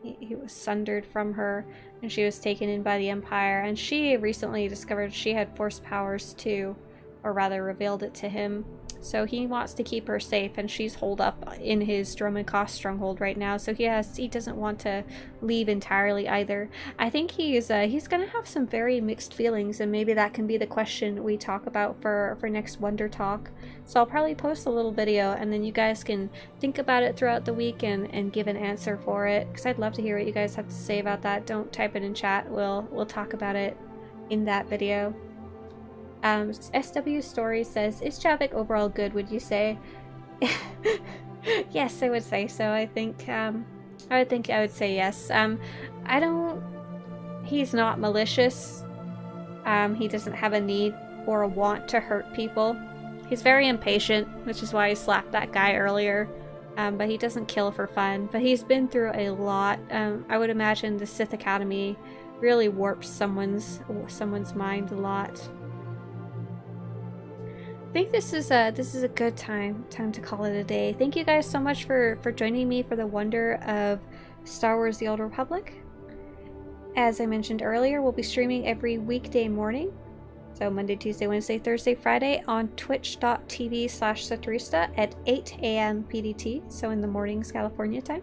he was sundered from her, and she was taken in by the Empire, and she recently discovered she had Force powers too, or rather revealed it to him. So he wants to keep her safe, and she's holed up in his Dromankos stronghold right now, so he doesn't want to leave entirely either. I think he's gonna have some very mixed feelings, and maybe that can be the question we talk about for next Wonder Talk. So I'll probably post a little video, and then you guys can think about it throughout the week and give an answer for it, because I'd love to hear what you guys have to say about that. Don't type it in chat. We'll talk about it in that video. SW Story says, is Javik overall good, would you say? Yes, I would say so. I would say yes. He's not malicious. He doesn't have a need or a want to hurt people. He's very impatient, which is why he slapped that guy earlier. But he doesn't kill for fun. But he's been through a lot. I would imagine the Sith Academy really warps someone's mind a lot. I think this is a good time to call it a day. Thank you guys so much for joining me for the wonder of Star Wars: The Old Republic. As I mentioned earlier, we'll be streaming every weekday morning. So Monday, Tuesday, Wednesday, Thursday, Friday on twitch.tv/Swtorista at 8 a.m. PDT, so in the mornings California time.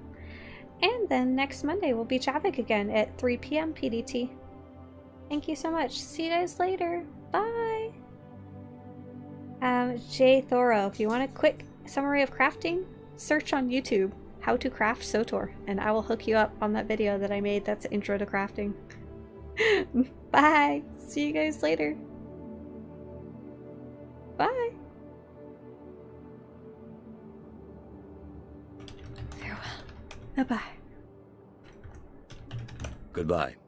And then next Monday will be Javik again at 3 p.m. PDT. Thank you so much. See you guys later. Bye. Jay Thoro, if you want a quick summary of crafting, search on YouTube how to craft SWTOR, and I will hook you up on that video that I made that's intro to crafting. Bye. See you guys later. Bye. Farewell. Bye-bye. Goodbye.